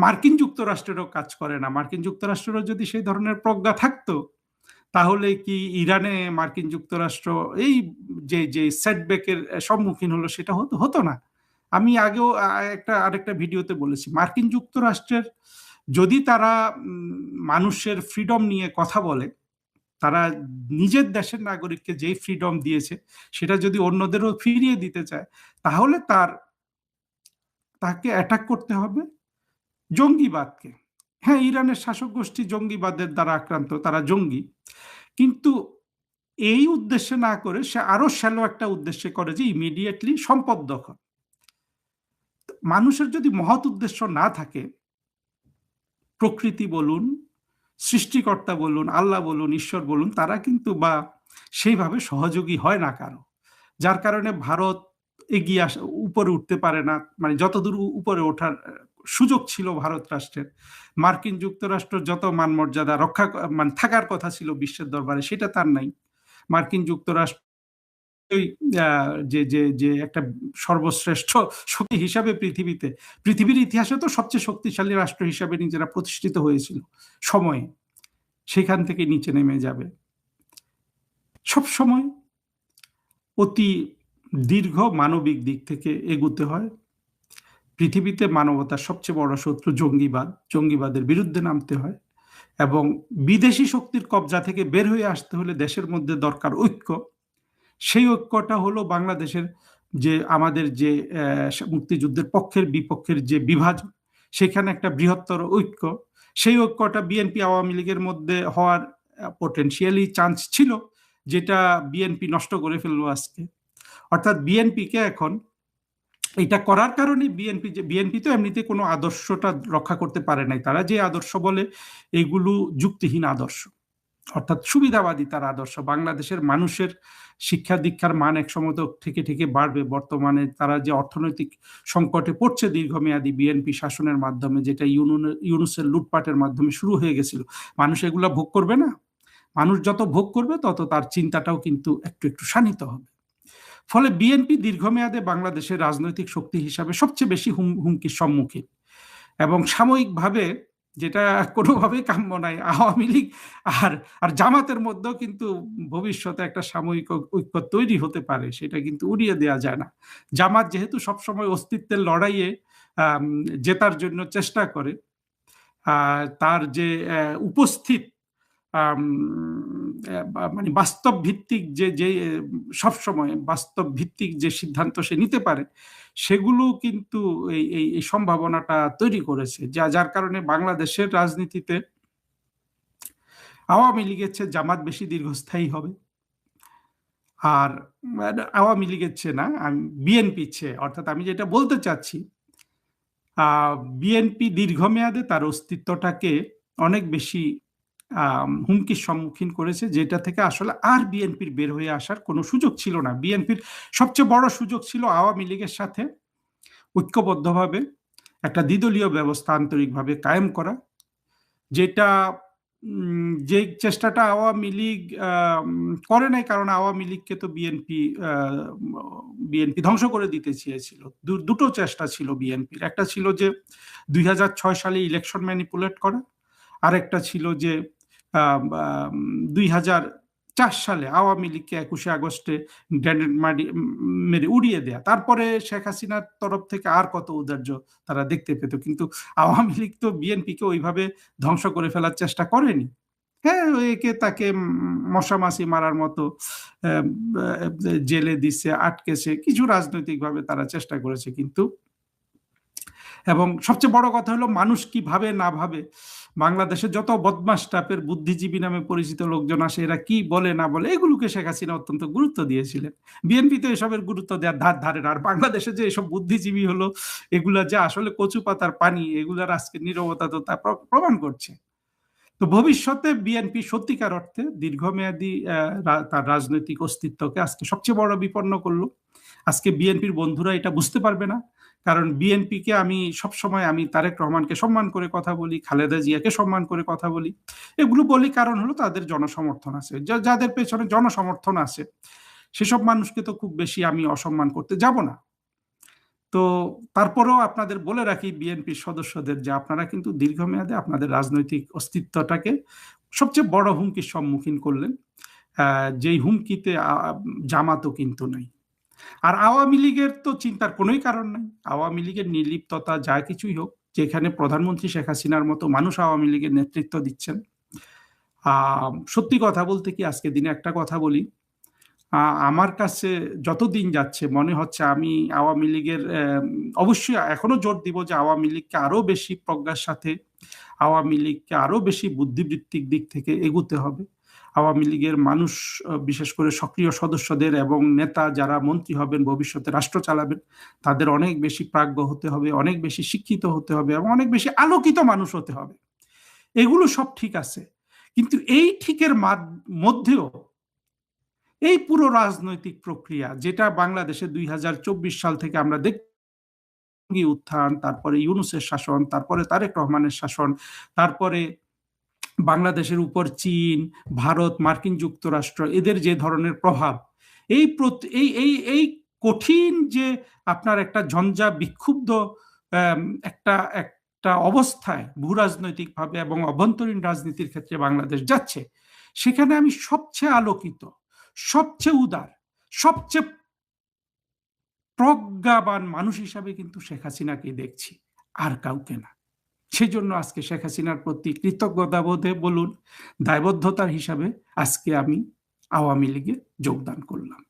মার্কিন যুক্তরাষ্ট্রেরও কাজ করে না। মার্কিন যুক্তরাষ্ট্রেরও যদি সেই ধরনের প্রজ্ঞা থাকতো, তাহলে কি ইরানে মার্কিন যুক্তরাষ্ট্র এই যে সেটব্যাকের সম্মুখীন হলো সেটা হতো না। আমি আগেও আরেকটা ভিডিওতে বলেছি, মার্কিন যুক্তরাষ্ট্রের যদি তারা মানুষের ফ্রিডম নিয়ে কথা বলে, তারা নিজের দেশের নাগরিককে যেই ফ্রিডম দিয়েছে সেটা যদি অন্যদেরও ফিরিয়ে দিতে চায়, তাহলে তাকে অ্যাটাক করতে হবে জঙ্গিবাদকে। হ্যাঁ, ইরানের শাসক গোষ্ঠী জঙ্গিবাদের দ্বারা আক্রান্ত, তারা জঙ্গি, কিন্তু এই উদ্দেশ্যে না করে সে আরো শ্যালো একটা উদ্দেশ্যে করে যে ইমিডিয়েটলি সম্পদ দখল। মানুষের যদি মহৎ উদ্দেশ্য না থাকে, প্রকৃতি বলুন, সৃষ্টিকর্তা বলুন, আল্লাহ বলুন, ঈশ্বর বলুন, তারা কিন্তু বা সেইভাবে সহযোগী হয় না কারো। যার কারণে ভারত এগিয়ে উপরে উঠতে পারে না, মানে যতদূর উপরে ওঠার সুযোগ ছিল ভারত রাষ্ট্রের, মার্কিন যুক্তরাষ্ট্র যত মান মর্যাদা রক্ষা মানে থাকার কথা ছিল বিশ্বের দরবারে, সেটা তার নাই। মার্কিন যুক্তরাষ্ট্র যে একটা সর্বশ্রেষ্ঠ শক্তি হিসাবে পৃথিবীর ইতিহাসে তো সবচেয়ে শক্তিশালী রাষ্ট্র হিসাবে নিজেরা প্রতিষ্ঠিত হয়েছিল সময়ে, সেখান থেকে নিচে নেমে যাবে। সব সময় অতি দীর্ঘ মানবিক দিক থেকে এগুতে হয়। পৃথিবীতে মানবতার সবচেয়ে বড় শত্রু জঙ্গিবাদের বিরুদ্ধে নামতে হয়, এবং বিদেশি শক্তির কবজা থেকে বের হয়ে আসতে হলে দেশের মধ্যে দরকার ঐক্য। সেই ঐক্যটা হলো বাংলাদেশের যে আমাদের যে মুক্তিযুদ্ধের পক্ষের বিপক্ষের যে বিভাজন, সেখানে একটা বৃহত্তর ঐক্য, সেই ঐক্যটা বিএনপি আওয়ামী লীগের মধ্যে হওয়ার পটেনশিয়ালি চান্স ছিল, যেটা বিএনপি নষ্ট করে ফেললো আজকে। অর্থাৎ বিএনপিকে এখন এটা করার কারণে বিএনপি তো এমনিতে কোনো আদর্শটা রক্ষা করতে পারে নাই। তারা যে আদর্শ বলে এগুলো যুক্তিহীন আদর্শ, অর্থাৎ সুবিধাবাদী তার আদর্শ। বাংলাদেশের মানুষের শিক্ষা দীক্ষার মান একসময় তো থেকে বাড়বে। বর্তমানে তারা যে অর্থনৈতিক সংকটে পড়ছে দীর্ঘমেয়াদী বিএনপি শাসনের মাধ্যমে, যেটা ইউনুসের লুটপাটের মাধ্যমে শুরু হয়ে গেছিল, মানুষ এগুলা ভোগ করবে না? মানুষ যত ভোগ করবে তত তার চিন্তাটাও কিন্তু একটু শানিত হবে। ফলে বিএনপি দীর্ঘমেয়াদে বাংলাদেশের রাজনৈতিক শক্তি হিসাবে সবচেয়ে বেশি হুমকির সম্মুখীন, এবং সাময়িকভাবে, যেটা কোনোভাবেই কাম্য নাই, আওয়ামী লীগ আর জামাতের মধ্যেও কিন্তু ভবিষ্যতে একটা সাময়িক ঐক্য তৈরি হতে পারে, সেটা কিন্তু উড়িয়ে দেওয়া যায় না। জামাত যেহেতু সবসময় অস্তিত্বের লড়াইয়ে জেতার জন্য চেষ্টা করে, তার যে উপস্থিত মানে বাস্তব ভিত্তিক যে সবসময় বাস্তব ভিত্তিক যে সিদ্ধান্ত সে নিতে পারে, সেগুলো কিন্তু এই সম্ভাবনাটা তৈরি করেছে, যার কারণে বাংলাদেশের রাজনীতিতে আওয়ামী লীগের চেয়ে জামাত বেশি দীর্ঘস্থায়ী হবে। আর আওয়ামী লীগের চেয়ে না, বিএনপির চেয়ে, অর্থাৎ আমি যেটা বলতে চাচ্ছি, বিএনপি দীর্ঘমেয়াদে তার অস্তিত্বটাকে অনেক বেশি হুমকির সম্মুখীন করেছে, যেটা থেকে আসলে আর বিএনপির বের হয়ে আসার কোনো সুযোগ ছিল না। বিএনপির সবচেয়ে বড় সুযোগ ছিল আওয়ামী লীগের সাথে ঐক্যবদ্ধভাবে একটা দ্বিদলীয় ব্যবস্থা আন্তরিকভাবে কায়েম করা, যেটা যে চেষ্টাটা আওয়ামী লীগ করে নাই, কারণ আওয়ামী লীগকে তো বিএনপি ধ্বংস করে দিতে চেয়েছিল। দুটো চেষ্টা ছিল বিএনপির, একটা ছিল যে 2006 সালে ইলেকশন ম্যানিপুলেট করা, আর একটা ছিল যে 2004 সালে আওয়ামী লীগকে 21শে আগস্টে গ্রেনেড মেরে উড়িয়ে দেয়া। তারপরে শেখ হাসিনার তরফ থেকে আর কত উদার্য তারা দেখতে পেত, কিন্তু আওয়ামী লীগ তো বিএনপিকে ওইভাবে ধ্বংস করে ফেলার চেষ্টা করেনি। হ্যাঁ, তাকে মশামাছি মারার মতো জেলে দিচ্ছে, আটকেছে, কিছু রাজনৈতিকভাবে তারা চেষ্টা করেছে, কিন্তু এবং সবচেয়ে বড় কথা হলো মানুষ কি ভাবে না ভাবে, বাংলাদেশে যত বদমাস টাইপের বুদ্ধিজীবী নামে পরিচিত লোকজন আসে, এরা কি বলে না বলে, এগুলোকে শেখ হাসিনা অত্যন্ত গুরুত্ব দিয়েছিলেন। বিএনপি তো এসবের গুরুত্ব দেওয়ার ধারে না। আর বাংলাদেশে যে এসব বুদ্ধিজীবী হলো, এগুলা যে আসলে কচু পাতার পানি, এগুলার আজকে নীরবতা তো তা প্রমাণ করছে। তো ভবিষ্যতে বিএনপি সত্যিকার অর্থে দীর্ঘমেয়াদী তার রাজনৈতিক অস্তিত্বকে আজকে সবচেয়ে বড় বিপন্ন করলো। আজকে বিএনপির বন্ধুরা এটা বুঝতে পারবে না, কারণ বিএনপিকে আমি সবসময় তারেক রহমানকে সম্মান করে কথা বলি, খালেদা জিয়াকে সম্মান করে কথা বলি। এগুলো বলি কারণ হলো তাদের জনসমর্থন আছে, যাদের পেছনে জনসমর্থন আছে, সেসব মানুষকে তো খুব বেশি আমি অসম্মান করতে যাব না। তো তারপরেও আপনাদের বলে রাখি বিএনপির সদস্যদের যে আপনারা কিন্তু দীর্ঘমেয়াদে আপনাদের রাজনৈতিক অস্তিত্বটাকে সবচেয়ে বড় হুমকির সম্মুখীন করলেন, যেই হুমকিতে জামাতও কিন্তু নাই। আর আওয়ামী লীগের তো চিন্তার কোনোই কারণ নাই। আওয়ামী লীগের নির্লিপ্ততা যা কিছুই হোক, যেখানে প্রধানমন্ত্রী শেখ হাসিনার মতো মানুষ আওয়ামী লীগের নেতৃত্ব দিচ্ছেন, সত্যি কথা বলতে কি আজকে দিনে একটা কথা বলি, আমার কাছে যত দিন যাচ্ছে মনে হচ্ছে আমি আওয়ামী লীগের অবশ্যই এখনো জোর দিব যে আওয়ামী লীগকে আরো বেশি প্রজ্ঞার সাথে, আওয়ামী লীগকে আরো বেশি বুদ্ধিবৃত্তিক দিক থেকে এগুতে হবে। আওয়ামী লীগের মানুষ, বিশেষ করে সক্রিয় সদস্যদের এবং নেতা যারা মন্ত্রী হবেন, ভবিষ্যতে রাষ্ট্র চালাবেন, তাদের অনেক বেশি প্রাজ্ঞ হতে হবে, অনেক বেশি শিক্ষিত হতে হবে এবং অনেক বেশি আলোকিত মানুষ হতে হবে। এগুলো সব ঠিক আছে, কিন্তু এই ঠিকের মধ্যেও এই পুরো রাজনৈতিক প্রক্রিয়া যেটা বাংলাদেশে 2024 সাল থেকে আমরা দেখি, উত্থান, তারপরে ইউনূসের শাসন, তারপরে তারেক রহমানের শাসন, তারপরে বাংলাদেশের উপর চীন, ভারত, মার্কিন যুক্তরাষ্ট্র এদের যে ধরনের প্রভাব, এই এই কঠিন যে আপনার একটা ঝঞ্ঝা বিক্ষুব্ধ একটা অবস্থায় ভূরাজনৈতিকভাবে এবং অভ্যন্তরীণ রাজনীতির ক্ষেত্রে বাংলাদেশ যাচ্ছে, সেখানে আমি সবচেয়ে আলোকিত, সবচেয়ে উদার, সবচেয়ে প্রজ্ঞাবান মানুষ হিসাবে কিন্তু শেখ হাসিনাকে দেখছি, আর কাউকে না। সেজন্য আজকে শেখ হাসিনার প্রতি কৃতজ্ঞতা বোধে বলুন, দায়বদ্ধতার হিসাবে আজকে আমি আওয়ামী লীগে যোগদান করলাম।